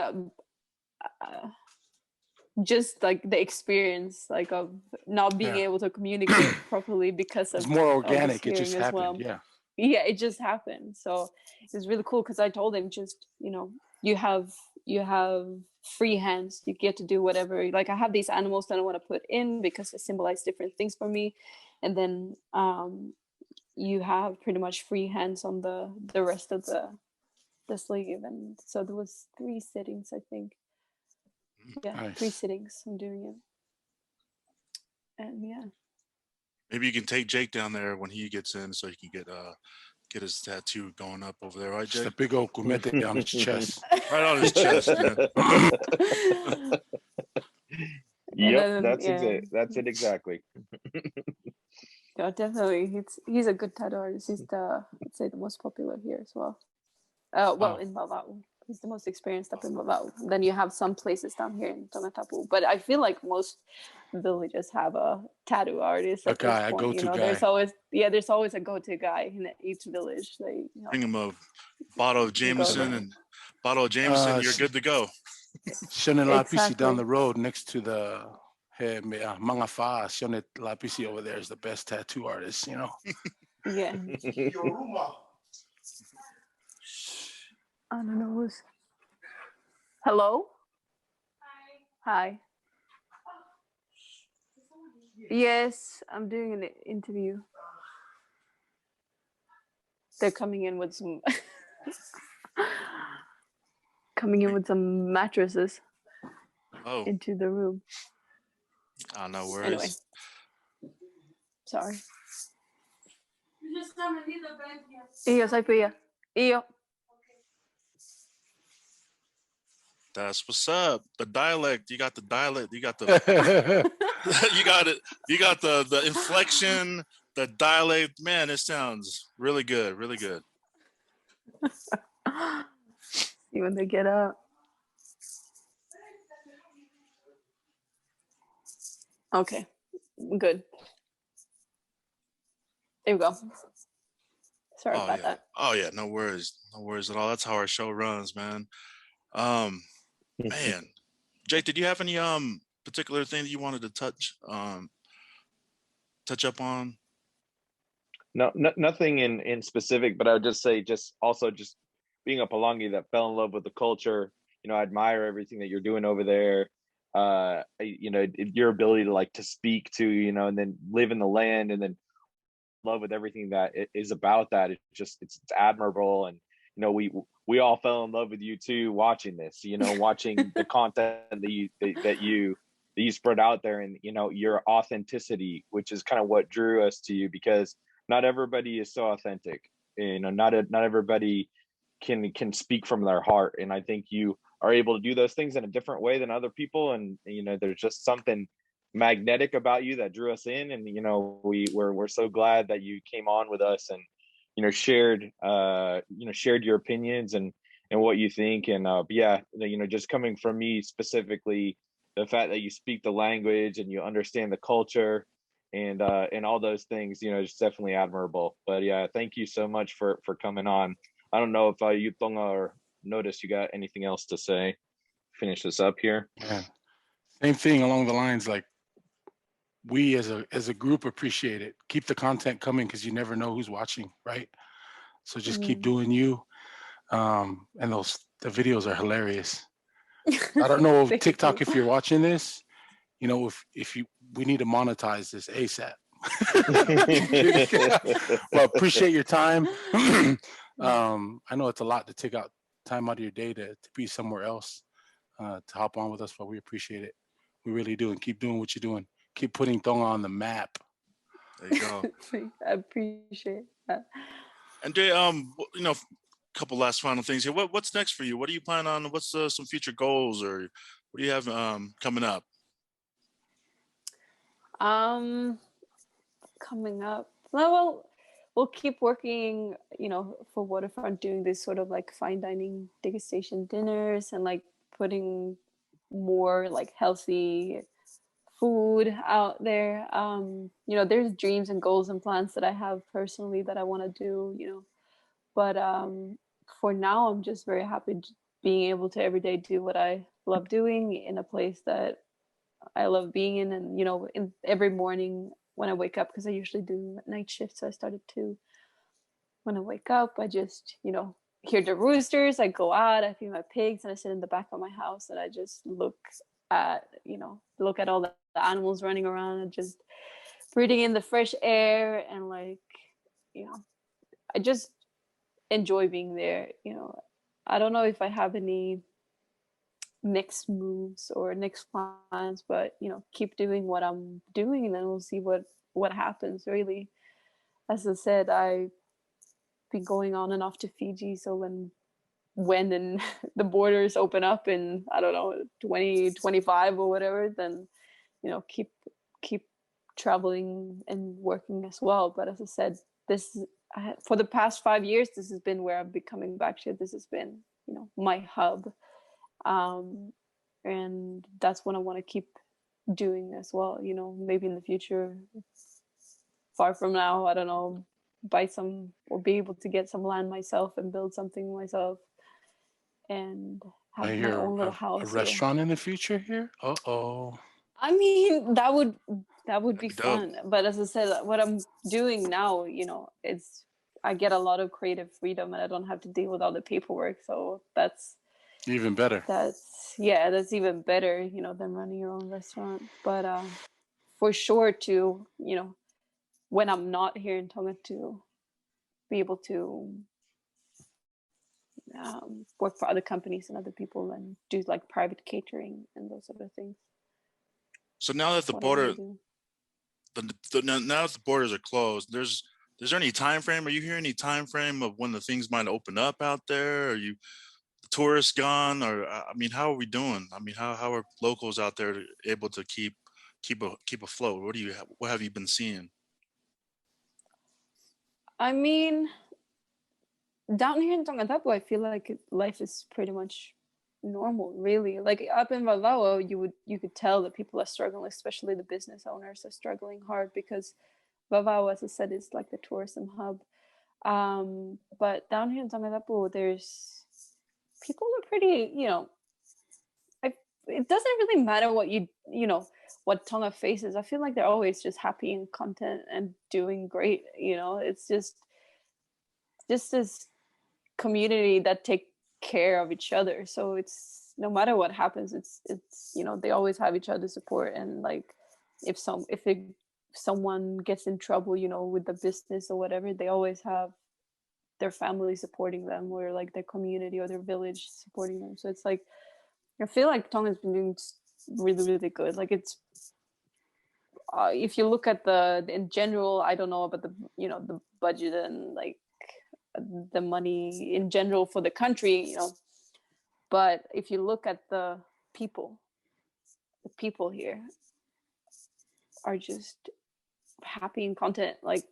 just like the experience like of not being able to communicate properly because It's of more organic. of It just happened. well. Yeah, it just happened. So it was really cool because I told him, just you have free hands. You get to do whatever. Like, I have these animals that I want to put in because they symbolize different things for me, and then you have pretty much free hands on the rest of the sleeve. And so there was 3 sittings, I think. Yeah, Nice. 3 sittings I'm doing it. And yeah. Maybe you can take Jake down there when he gets in, so he can get his tattoo going up over there, right, Just Jake? a big old kumete on his chest. Right on his chest, man. Yep, that's it exactly. Yeah, definitely. He's a good tattoo artist. He's I'd say the most popular here as well. In Vava'u. He's the most experienced up in Vava'u. Then you have some places down here in Tongatapu. But I feel like most villages have a tattoo artist at this point. go-to guy. There's always a go-to guy in each village. Bring him a bottle of Jameson you're good to go. Shone Lapisi Exactly. down the road next to the Mangafa. Shone Lapisi over there is the best tattoo artist, Yeah. I don't know who's. Hello? Hi. Yes, I'm doing an interview. They're coming in with some mattresses into the room. Oh, no worries. Anyway. Sorry. Io, sai Pia. Io. That's what's up. The dialect. You got the dialect. You got the you got it. You got the inflection, the dialect. Man, it sounds really good. Really good. See when they get up. Okay. Good. There we go. Sorry about that. Oh yeah, no worries. No worries at all. That's how our show runs, man. Man. Jake, did you have any particular thing that you wanted to touch up on? No, nothing in specific, but I would just say just being a Palangi that fell in love with the culture. I admire everything that you're doing over there. Your ability to speak to, and then live in the land, and then love with everything that is about that. It's admirable. And we all fell in love with you too, watching this, watching the content that you spread out there, and your authenticity, which is kind of what drew us to you, because not everybody is so authentic. Not everybody can speak from their heart, and I think you are able to do those things in a different way than other people. And there's just something magnetic about you that drew us in, and we're so glad that you came on with us and shared your opinions and what you think. And just coming from me specifically, the fact that you speak the language and you understand the culture and all those things, it's definitely admirable. But yeah, thank you so much for coming on. I don't know if you, Tonga or Notis, you got anything else to say? Finish this up here. Yeah. Same thing along the lines, like, we as a group appreciate it. Keep the content coming, because you never know who's watching, right? So just keep doing you. And the videos are hilarious. I don't know TikTok, if you're watching this, we need to monetize this ASAP. Well, appreciate your time. I know it's a lot to take out time out of your day to be somewhere else, to hop on with us, but we appreciate it. We really do. And keep doing what you're doing. keep putting Tonga on the map. There you go. I appreciate that. And Jay, you know, a couple last final things here. What's next for you? What do you plan on? What's some future goals, or what do you have coming up? Coming up. Well, we'll keep working, you know, for Waterfront, doing this sort of like fine dining degustation dinners and like putting more like healthy food out there. You know, there's dreams and goals and plans that I have personally that I want to do, you know, but for now, I'm just very happy being able to every day do what I love doing in a place that I love being in. And, you know, in every morning when I wake up, because I usually do night shifts, so I started to, when I wake up, I just, you know, hear the roosters, I go out, I feed my pigs, and I sit in the back of my house and I just look at, you know, look at all the animals running around and just breathing in the fresh air. And like, you know, I just enjoy being there. You know, I don't know if I have any next moves or next plans, but you know, keep doing what I'm doing and then we'll see what happens. Really, as I said, I've been going on and off to Fiji, so when and the borders open up in, I don't know, 2025 or whatever, then you know, keep traveling and working as well. But as I said, this for the past 5 years, this has been where I've been coming back to. This has been, you know, my hub. And that's what I want to keep doing as well. You know, maybe in the future, far from now, I don't know, buy some or be able to get some land myself and build something myself and have I my hear own little house a here. restaurant in the future here. Uh-oh. I mean, that would be dope. fun. But as I said, what I'm doing now, you know, I get a lot of creative freedom and I don't have to deal with all the paperwork. So that's Even better. that's even better, you know, than running your own restaurant. But for sure to, you know, when I'm not here in Tonga, to be able to work for other companies and other people and do like private catering and those other things. So now that the border, now that the borders are closed, is there any time frame? Are you hearing any time frame of when the things might open up out there? Are you the tourists gone? Or I mean, how are we doing? I mean, how are locals out there able to keep afloat? What have you been seeing? I mean, down here in Tongatapu, I feel like life is pretty much normal, really. Like up in Vavao, you could tell that people are struggling, especially the business owners are struggling hard because Vavao, as I said, is like the tourism hub. But down here in Tongatapu, there's people are pretty, you know, it doesn't really matter what you know, what Tonga faces. I feel like they're always just happy and content and doing great. You know, it's just this community that take care of each other. So it's no matter what happens, it's you know, they always have each other's support. And like if someone gets in trouble, you know, with the business or whatever, they always have their family supporting them, or like their community or their village supporting them. So it's like, I feel like Tonga's been doing really, really good. Like it's, if you look at in general, I don't know about the, you know, the budget and like the money in general for the country, you know, but if you look at the people here are just happy and content. Like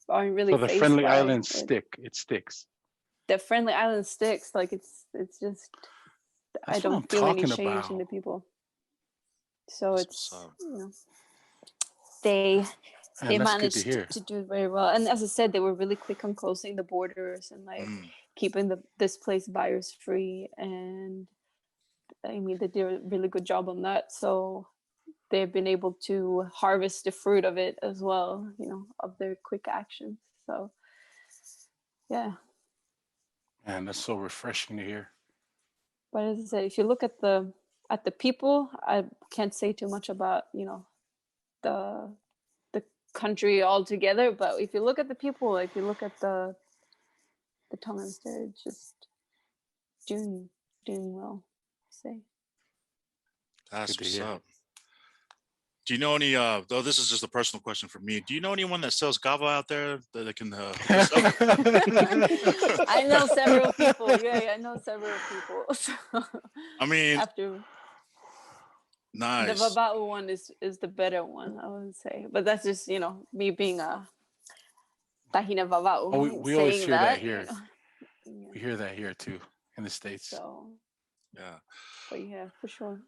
aren't really So the faced friendly by islands it. it sticks. The friendly island sticks. Like it's just, That's I don't what I'm feel any talking change about. in the people. So That's it's, what's up. you know, they And that's good to managed hear. to do it very well. And as I said, they were really quick on closing the borders and like keeping this place virus free. And I mean, they did a really good job on that. So they've been able to harvest the fruit of it as well, you know, of their quick actions. So yeah. Man, that's so refreshing to hear. But as I said, if you look at the people, I can't say too much about, you know, the country altogether. But if you look at the people, if you look at the Tongans, they're just doing well, I'd say. That's Good to what's hear. up. Do you know any? Though this is just a personal question for me. Do you know anyone that sells kava out there that can? I know several people. Yeah, I know several people. So I mean, after the nice. vava'u one is the better one, I would say. But that's just me being a tahina vava'u. Oh, we always saying hear that that here. Yeah. We hear that here too in the States. So Yeah. but yeah, for sure.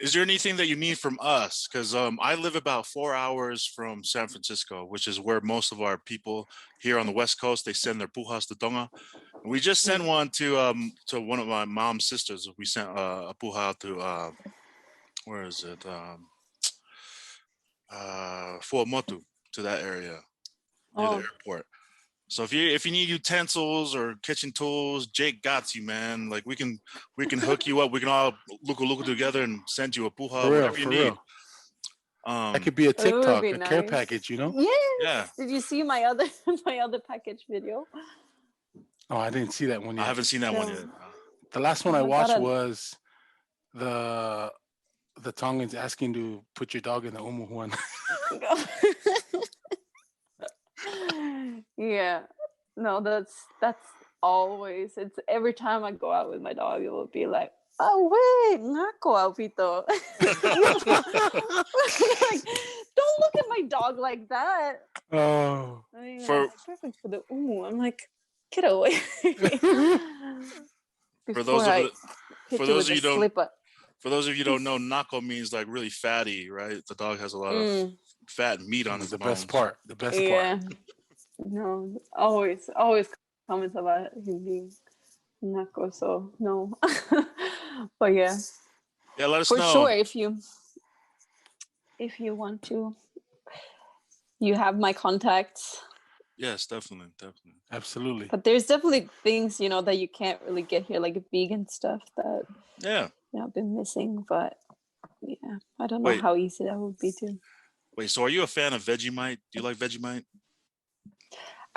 Is there anything that you need from us? Because I live about 4 hours from San Francisco, which is where most of our people here on the West Coast, they send their pujas to Tonga. And we just sent one to one of my mom's sisters. We sent a puja to where is it? Fuamotu, to that area near the airport. So if you need utensils or kitchen tools, Jake got you, man. Like we can hook you up. We can all look together and send you a puja, For real, whatever you for need. real. That could be a It would TikTok, be a care nice. package, Yes. Yeah. Did you see my other package video? Oh, I didn't see that one yet. I haven't seen that one No. yet. The last one I I watched gotta- was the Tongans asking to put your dog in the umuhuan. Yeah. No, that's always. It's every time I go out with my dog, it will be like, oh wait, nako Alpito. Like, don't look at my dog like that. Oh. I mean, For- perfect for the umu. I'm like, get away. For those of you For those of you don't slipper. for those of you who don't know, nako means like really fatty, right? The dog has a lot of fat and meat on his The bones. best part. The best Yeah. part. No, always comments about him being nako. So no, but yeah, Yeah, let us for know. sure. If you want to, you have my contacts. Yes, definitely. Absolutely. But there's definitely things that you can't really get here, like vegan stuff that I've been missing. But yeah, I don't know how easy that would be to. Wait, so are you a fan of Vegemite? Do you like Vegemite?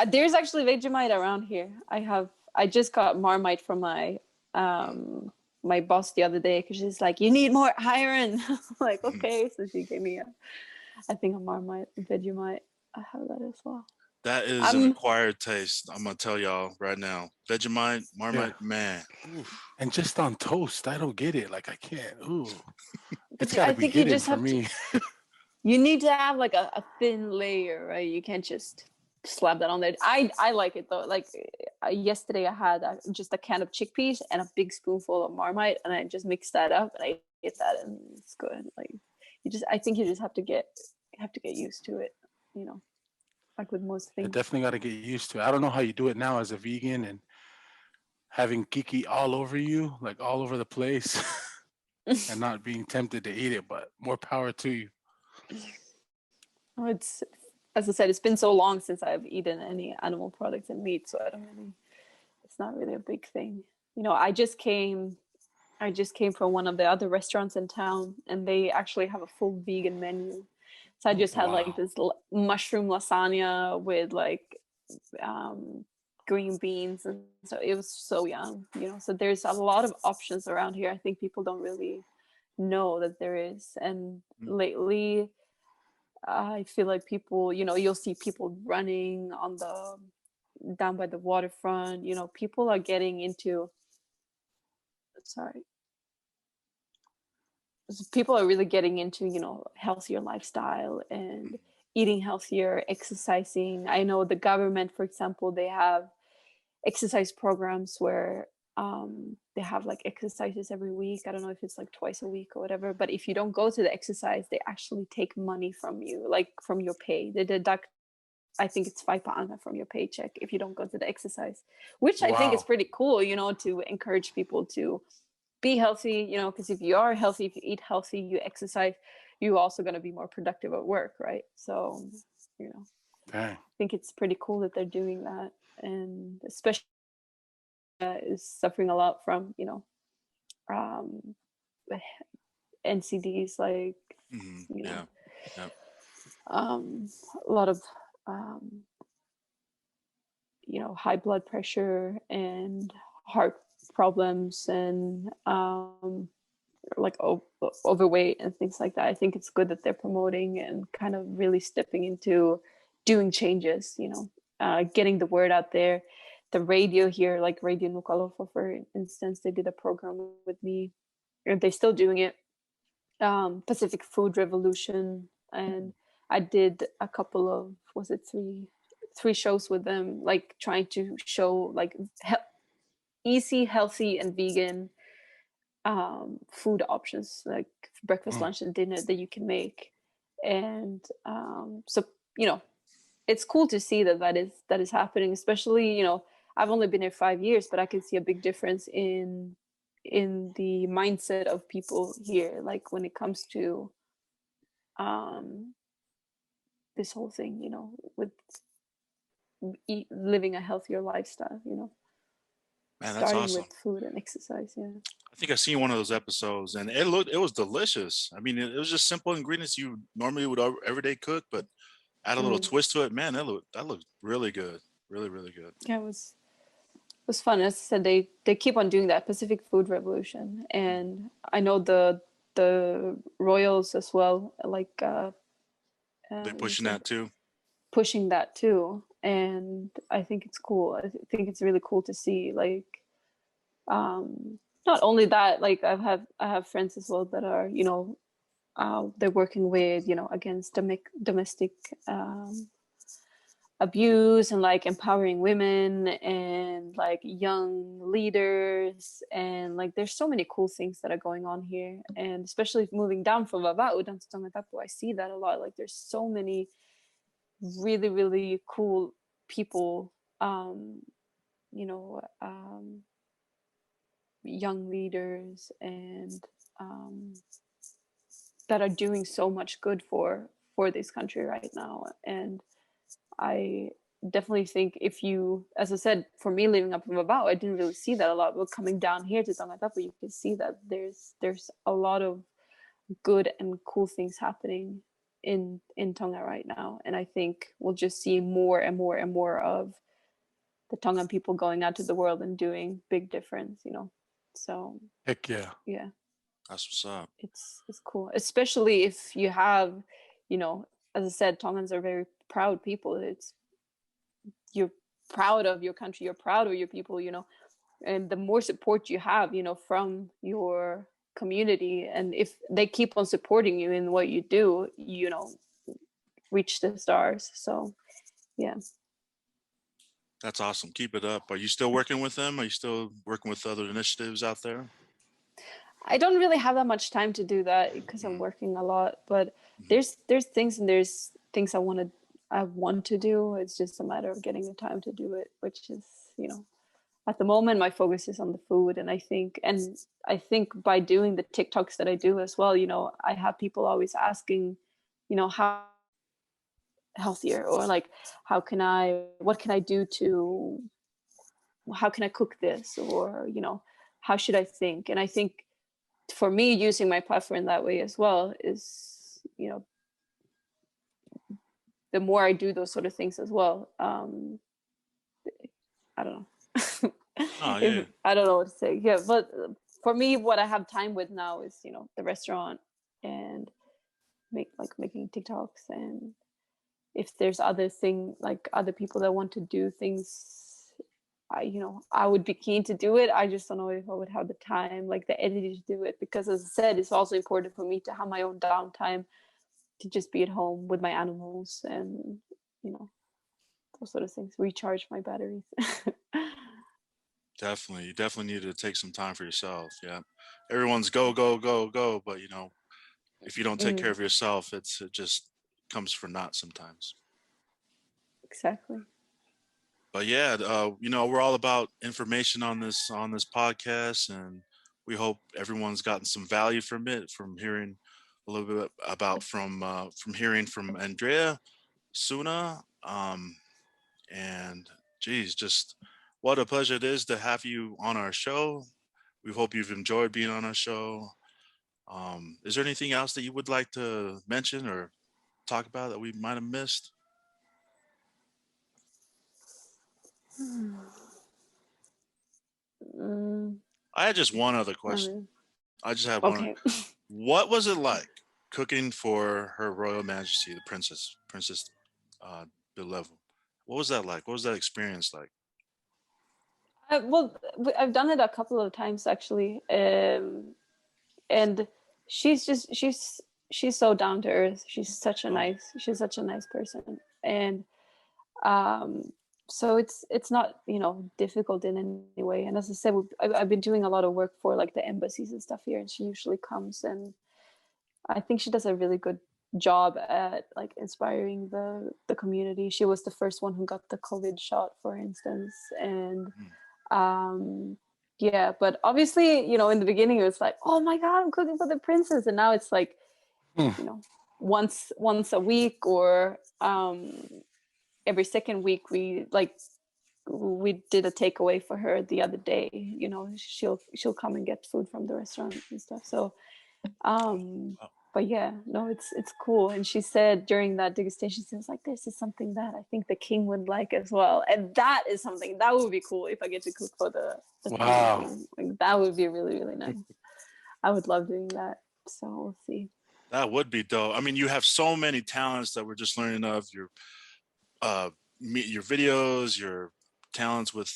There's actually Vegemite around here. I just got Marmite from my my boss the other day because she's like, you need more iron. I'm like, okay. So she gave me I think a Marmite, Vegemite. I have that as well. That is an acquired taste. I'm gonna tell y'all right now. Vegemite, Marmite, man. Oof. And just on toast, I don't get it. Like I can't. Ooh, it's gotta be hidden for me. You need to have like a thin layer, right? You can't just slap that on there. I like it though. Like yesterday, I had just a can of chickpeas and a big spoonful of Marmite, and I just mixed that up, and I ate that, and it's good. Like I think you just have to get used to it, like with most things. You definitely got to get used to it. I don't know how you do it now as a vegan and having kiki all over you, like all over the place, and not being tempted to eat it. But more power to you. It's, as I said, it's been so long since I've eaten any animal products and meat, so it's not really a big thing. I just came from one of the other restaurants in town, and they actually have a full vegan menu. So I just had like this mushroom lasagna with like green beans, and so it was so yum. So there's a lot of options around here. I think people don't really know that there is, and lately I feel like people, you'll see people running down by the waterfront. People are getting into people are really getting into healthier lifestyle and eating healthier, exercising. I know the government, for example, they have exercise programs where they have like exercises every week. I don't know if it's like twice a week or whatever, but if you don't go to the exercise, they actually take money from you, like from your pay. They deduct, I think it's 5 paana from your paycheck if you don't go to the exercise, which I think is pretty cool, to encourage people to be healthy, because if you are healthy, if you eat healthy, you exercise, you're also going to be more productive at work, right? So, I think it's pretty cool that they're doing that, and especially is suffering a lot from, NCDs, like, a lot of, high blood pressure and heart problems and like overweight and things like that. I think it's good that they're promoting and kind of really stepping into doing changes, getting the word out there. The radio here, like Radio Nukalofo, for instance, they did a program with me, and they're still doing it. Pacific Food Revolution, and I did a couple of, was it three shows with them, like trying to show like easy, healthy, and vegan food options, like breakfast, lunch, and dinner that you can make. And so it's cool to see that is happening, especially I've only been here 5 years, but I can see a big difference in the mindset of people here, like when it comes to this whole thing, with living a healthier lifestyle, Man, that's starting awesome. with food and exercise. Yeah. I think I seen one of those episodes, and it was delicious. I mean, it was just simple ingredients you normally would everyday cook, but add a little twist to it. Man, that looked really good, really really good. Yeah, it was fun. As I said, they keep on doing that Pacific Food Revolution, and I know the Royals as well, like They're pushing that too, and I think it's cool. I think it's really cool to see, like, not only that, like I have friends as well that are they're working with against domestic abuse, and like empowering women and like young leaders, and like there's so many cool things that are going on here. And especially moving down from Vava'u down to Tongatapu, I see that a lot. Like there's so many really really cool people, young leaders, and that are doing so much good for this country right now. And I definitely think, if you, as I said, for me living up in Vava'u, I didn't really see that a lot, but coming down here to Tongatapu, you can see that there's a lot of good and cool things happening in Tonga right now. And I think we'll just see more and more and more of the Tongan people going out to the world and doing big difference, so Heck yeah. Yeah, that's what's up. It's cool, especially if you have, as I said, Tongans are very proud people. You're proud of your country, you're proud of your people, and the more support you have, from your community, and if they keep on supporting you in what you do, reach the stars. So yeah, That's awesome. Keep it up. Are you still working with them? Are you still working with other initiatives out there? I don't really have that much time to do that because I'm working a lot, but there's things I want to do. It's just a matter of getting the time to do it, which is, at the moment my focus is on the food. And I think by doing the TikToks that I do as well, I have people always asking, how healthier, or like, what can I do how can I cook this, or, how should I think? And I think for me, using my platform that way as well is, the more I do those sort of things as well, I don't know. Oh, yeah. I don't know what to say. Yeah, but for me, what I have time with now is, the restaurant, and making TikToks. And if there's other people that want to do things, I would be keen to do it. I just don't know if I would have the time, like the energy to do it, because as I said, it's also important for me to have my own downtime, to just be at home with my animals, and those sort of things, recharge my batteries. Definitely. You definitely need to take some time for yourself. Yeah. Everyone's go, go, go, go. But, if you don't take care of yourself, it just comes for naught sometimes. Exactly. But yeah, we're all about information on this podcast, and we hope everyone's gotten some value from it, from hearing a little bit about from hearing from Andréa Sunna, and geez, just what a pleasure it is to have you on our show. We hope you've enjoyed being on our show. Is there anything else that you would like to mention or talk about that we might have missed? I had just one other question. I just had one. Okay. What was it like cooking for Her Royal Majesty, the Princess Belevel? What was that like? What was that experience like? Well, I've done it a couple of times actually, and she's so down to earth. She's such a nice person, and um, so it's not difficult in any way. And as I said, I've been doing a lot of work for like the embassies and stuff here, and she usually comes, and I think she does a really good job at like inspiring the community. She was the first one who got the COVID shot, for instance, and um yeah, but obviously in the beginning it was like, oh my god, I'm cooking for the princess, and now it's like Hmm. once a week, or every second week we did a takeaway for her the other day. She'll come and get food from the restaurant and stuff. So but yeah, no, it's cool. And she said during that degustation, she was like, this is something that I think the king would like as well. And that is something that would be cool if I get to cook for the Wow. king. Like, that would be really, really nice. I would love doing that. So we'll see. That would be dope. I mean, you have so many talents that we're just learning of. Your videos, your talents with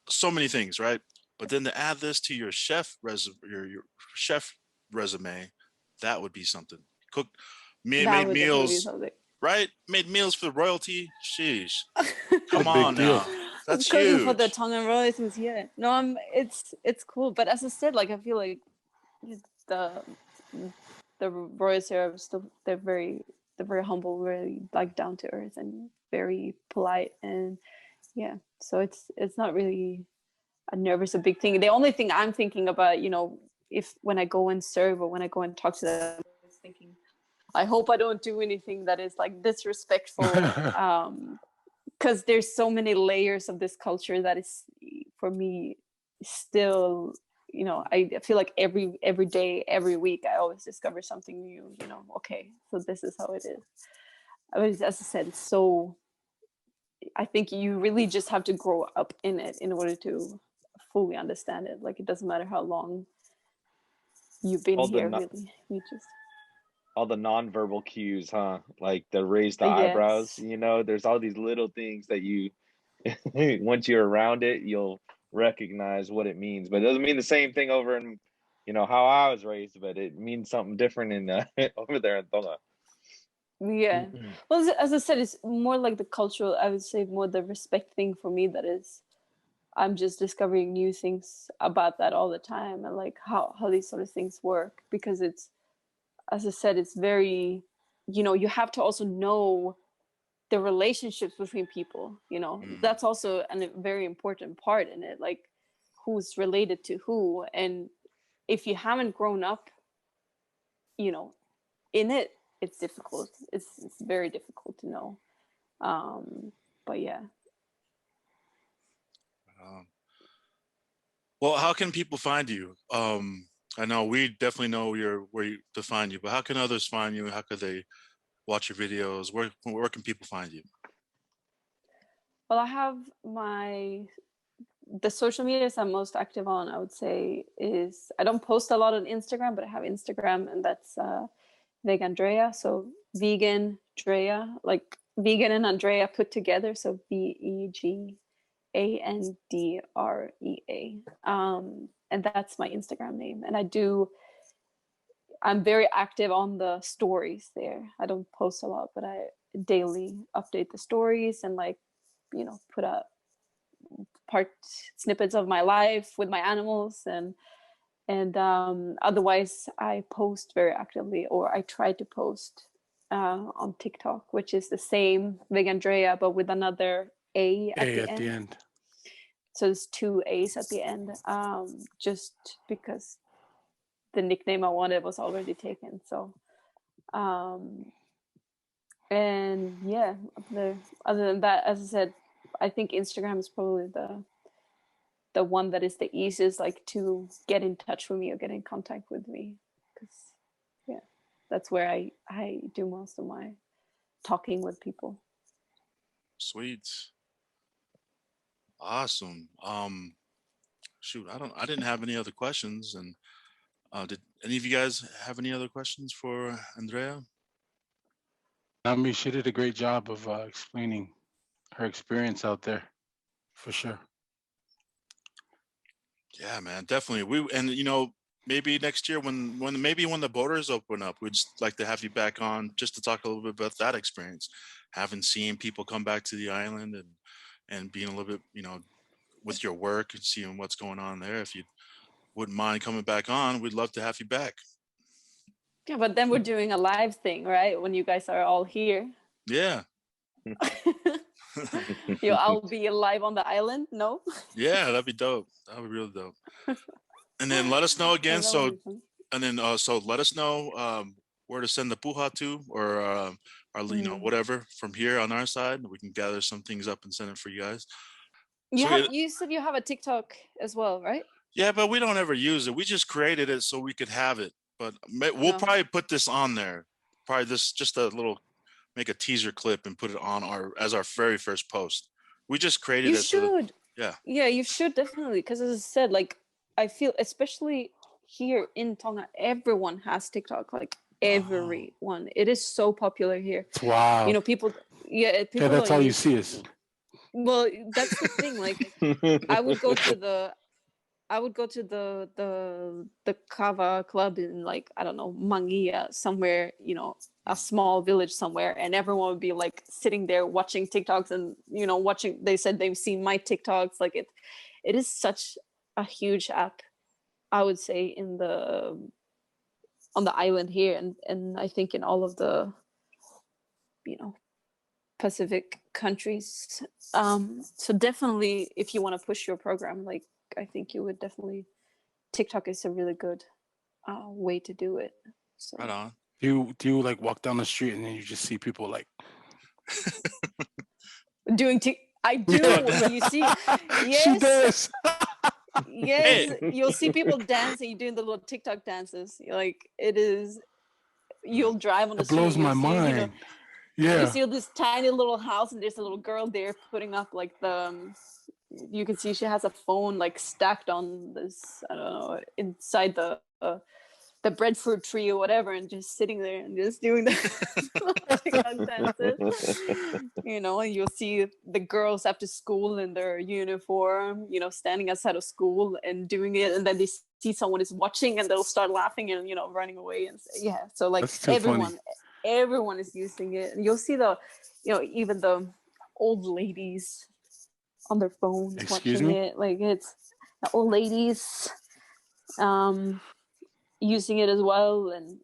so many things, right? But then to add this to your your chef resume, that would be something. Cook, That made would definitely be meals, something. right? Made meals for royalty. Sheesh, come Big on deal. now, that's Cooking for the huge. Tongan royalties, yeah. No, it's cool. But as I said, like I feel like the the royals here are still they're very humble, very like down to earth and very polite, and yeah. So it's not really a big thing. The only thing I'm thinking about, if when I go and serve or when I go and talk to them, I was thinking, I hope I don't do anything that is like disrespectful, because there's so many layers of this culture that is, for me, still, I feel like every day, every week, I always discover something new. Okay, so this is how it is. I mean, as I said, it's so. I think you really just have to grow up in it in order to fully understand it. Like, it doesn't matter how long you've been All the here, no- really. You just all the nonverbal cues, huh? Like the raise the eyebrows. yes. There's all these little things that you once you're around it, you'll recognize what it means. But it doesn't mean the same thing over in how I was raised, but it means something different in over there in Tonga. Yeah. Well, as I said, it's more like the cultural, I would say more the respect thing for me, that is, I'm just discovering new things about that all the time, and like how these sort of things work, because it's, as I said, it's very, you have to also know the relationships between people. That's also a very important part in it, like who's related to who. And if you haven't grown up, in it, it's difficult. It's very difficult to know. But yeah. Um, well, how can people find you? I know we definitely know where to find you, but how can others find you? How could they watch your videos? Where can people find you? Well, I have the social medias I'm most active on, I would say, is, I don't post a lot on Instagram, but I have Instagram, and that's Vegandrea. So vegan Drea, like vegan and Andrea put together. So VEGANDREA. And that's my Instagram name. And I'm very active on the stories there. I don't post a lot, but I daily update the stories and put up snippets of my life with my animals, and otherwise I post very actively, or I try to post on TikTok, which is the same Vegandrea but with another A at the end. So there's two A's at the end, just because the nickname I wanted was already taken. So and yeah, other than that, as I said, I think Instagram is probably the one that is the easiest, like, to get in touch with me or get in contact with me, because yeah, that's where I do most of my talking with people. Sweet. Awesome. Shoot, I didn't have any other questions, and Did any of you guys have any other questions for Andrea? I mean, she did a great job of explaining her experience out there, for sure. Yeah, man, definitely. And maybe next year when the borders open up, we'd just like to have you back on just to talk a little bit about that experience, having seen people come back to the island and being a little bit, with your work and seeing what's going on there. If you wouldn't mind coming back on, we'd love to have you back. Yeah, but then we're doing a live thing, right? When you guys are all here. Yeah. I'll be live on the island. No. Yeah, that'd be dope. That would be really dope. And then let us know again. So let us know where to send the puja to, or whatever from here on our side. We can gather some things up and send it for you guys. You said you have a TikTok as well, right? Yeah, but we don't ever use it. We just created it so we could have it. But we'll probably put this on there. Probably just a little, make a teaser clip and put it on as our very first post. We just created it. You should. Yeah. Yeah, you should definitely. Because as I said, like, I feel, especially here in Tonga, everyone has TikTok. Like, everyone. It is so popular here. Wow. People. Yeah, people. Yeah, that's all you see is. Well, that's the thing. Like, I would go to the kava club in, like, I don't know, Mangia, somewhere, a small village somewhere, and everyone would be like sitting there watching TikToks and watching. They said they've seen my TikToks. Like, it is such a huge app, I would say, on the island here, and I think in all of the Pacific countries. So definitely, if you want to push your program, like, I think you would definitely, TikTok is a really good way to do it. So. Right on. Do you like walk down the street and then you just see people like doing I do. You see, yes. She does. Yes, you'll see people dancing, doing the little TikTok dances. Like, it is. You'll drive on the street. It blows my mind. Yeah. You see this tiny little house, and there's a little girl there putting up like you can see she has a phone like stacked on this, I don't know, inside the breadfruit tree or whatever, and just sitting there and just doing the dances. And you'll see the girls after school in their uniform, standing outside of school and doing it, and then they see someone is watching and they'll start laughing and running away. And so like everyone is using it, and you'll see even the old ladies on their phones watching it. Like, it's the old ladies using it as well. And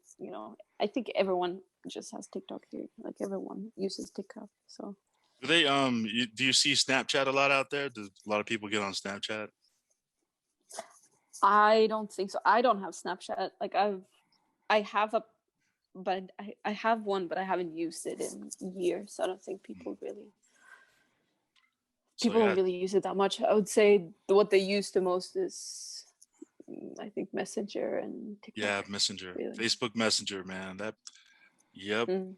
I think everyone just has TikTok here. Like, everyone uses TikTok. So do they do you see Snapchat a lot out there? Do a lot of people get on Snapchat? I don't think so. I don't have Snapchat. Like, I have I have one, but I haven't used it in years. So I don't think people don't really use it that much. I would say what they use the most is, I think, Messenger and TikTok. Yeah, Messenger, really. Facebook Messenger, man. Yep. Mm.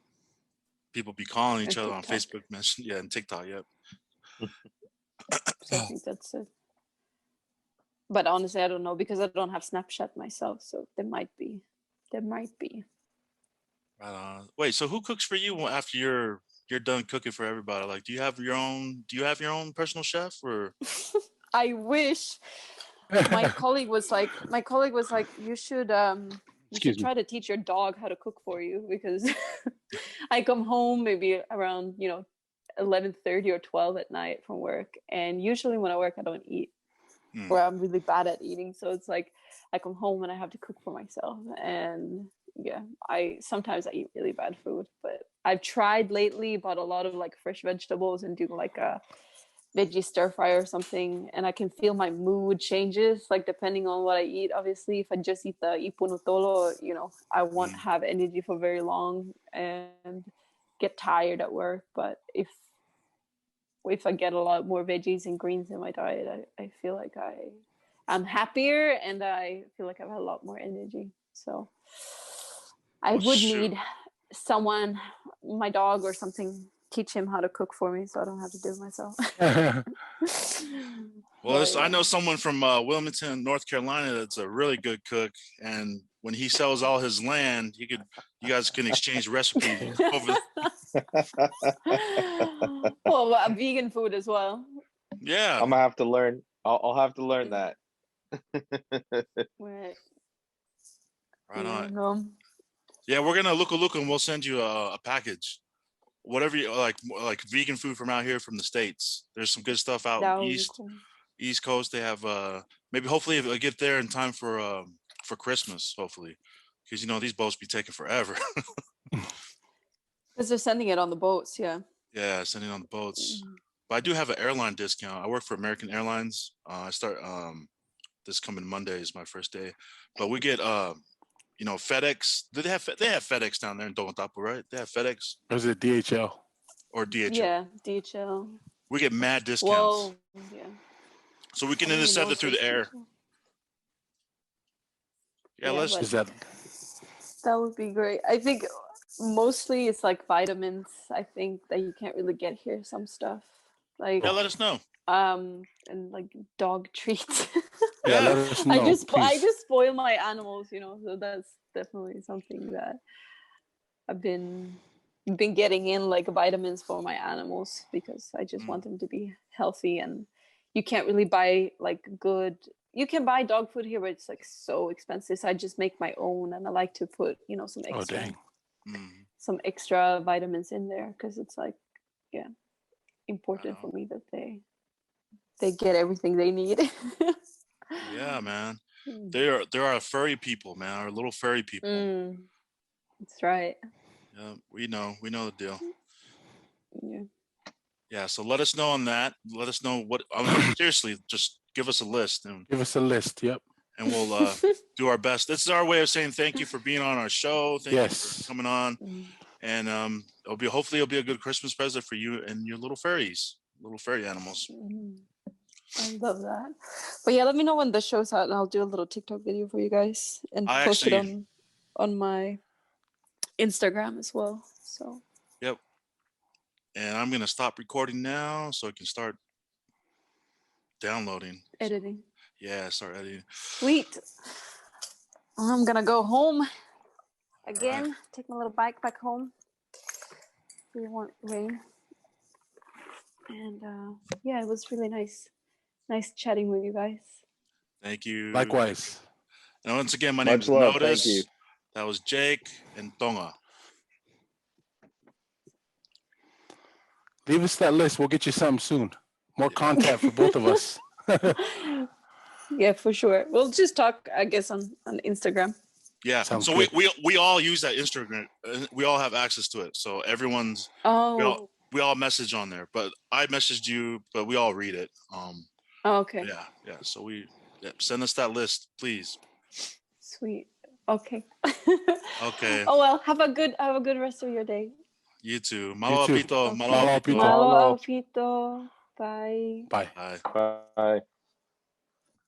People be calling each other on Facebook Messenger, and TikTok. Yep. So I think that's it. But honestly, I don't know, because I don't have Snapchat myself. So there might be. Right on. Wait, so who cooks for you after you're done cooking for everybody? Like, do you have your own personal chef, or? I wish. My colleague was like, you should try to teach your dog how to cook for you, because I come home maybe around 11:30 or 12 at night from work, and usually when I work I don't eat, or I'm really bad at eating. So it's like I come home and I have to cook for myself, and sometimes I eat really bad food. But I've tried lately, bought a lot of like fresh vegetables and do like a veggie stir fry or something, and I can feel my mood changes, like, depending on what I eat. Obviously, if I just eat the ipunutolo, I won't have energy for very long and get tired at work. But if I get a lot more veggies and greens in my diet, I feel like I'm happier, and I feel like I have a lot more energy. So I would need someone, my dog or something, teach him how to cook for me, so I don't have to do it myself. Well, But, I know someone from Wilmington, North Carolina, that's a really good cook, and when he sells all his land, you guys can exchange recipes over. Well, vegan food as well. Yeah, I'm gonna have to learn. I'll have to learn that. Right. right on. No. Yeah, we're gonna look and we'll send you a package. Whatever you like vegan food from out here from the States. There's some good stuff out That would be east. cool. East Coast, they have maybe hopefully if I get there in time for Christmas, hopefully, because these boats be taking forever. Because they're sending it on the boats, yeah. Yeah, sending on the boats. But I do have an airline discount. I work for American Airlines. I start this coming Monday is my first day. But we get FedEx. They have FedEx down there in Tonga, right? They have FedEx. Or is it DHL? Or DHL. Yeah, DHL. We get mad discounts. Whoa, yeah. So we can intercept it through the air. Yeah, let's. That would be great. I think mostly it's like vitamins. I think that you can't really get here. Some stuff like let us know. And like dog treats. Yeah, let us know. I just spoil my animals, so that's definitely something that I've been getting in, like vitamins for my animals, because I just want them to be healthy. And you can't really buy like good. You can buy dog food here, but it's like so expensive. So I just make my own, and I like to put some extra, some extra vitamins in there, because it's like important for me that they get everything they need. Yeah, man. There are furry people, man. Our little furry people. That's right. Yeah, we know the deal. Yeah. Yeah, so let us know on that. Let us know what. Seriously, just give us a list. Give us a list. Yep. And we'll do our best. This is our way of saying thank you for being on our show. Thank you for coming on. And hopefully it'll be a good Christmas present for you and your little furry animals. I love that. But yeah, let me know when the show's out, and I'll do a little TikTok video for you guys and post it on my Instagram as well. So. Yep. And I'm gonna stop recording now so I can start downloading. Editing. Yeah, start editing. Sweet. I'm gonna go home again. Right. Take my little bike back home. We want rain. And it was really nice chatting with you guys. Thank you. Likewise. And once again, my name is Notis. Thank you. That was Jake and Tonga. Leave us that list. We'll get you something soon. More content for both of us. Yeah, for sure. We'll just talk, I guess, on Instagram. Yeah. Sounds so good. we all use that Instagram. We all have access to it. So everyone's. We all message on there. But I messaged you, but we all read it. Okay. Yeah. So send us that list, please. Sweet. Okay. Okay. Oh well. Have a good rest of your day. You too. Malo apito. Okay. Malo apito. Malo apito. Bye. Bye. Bye.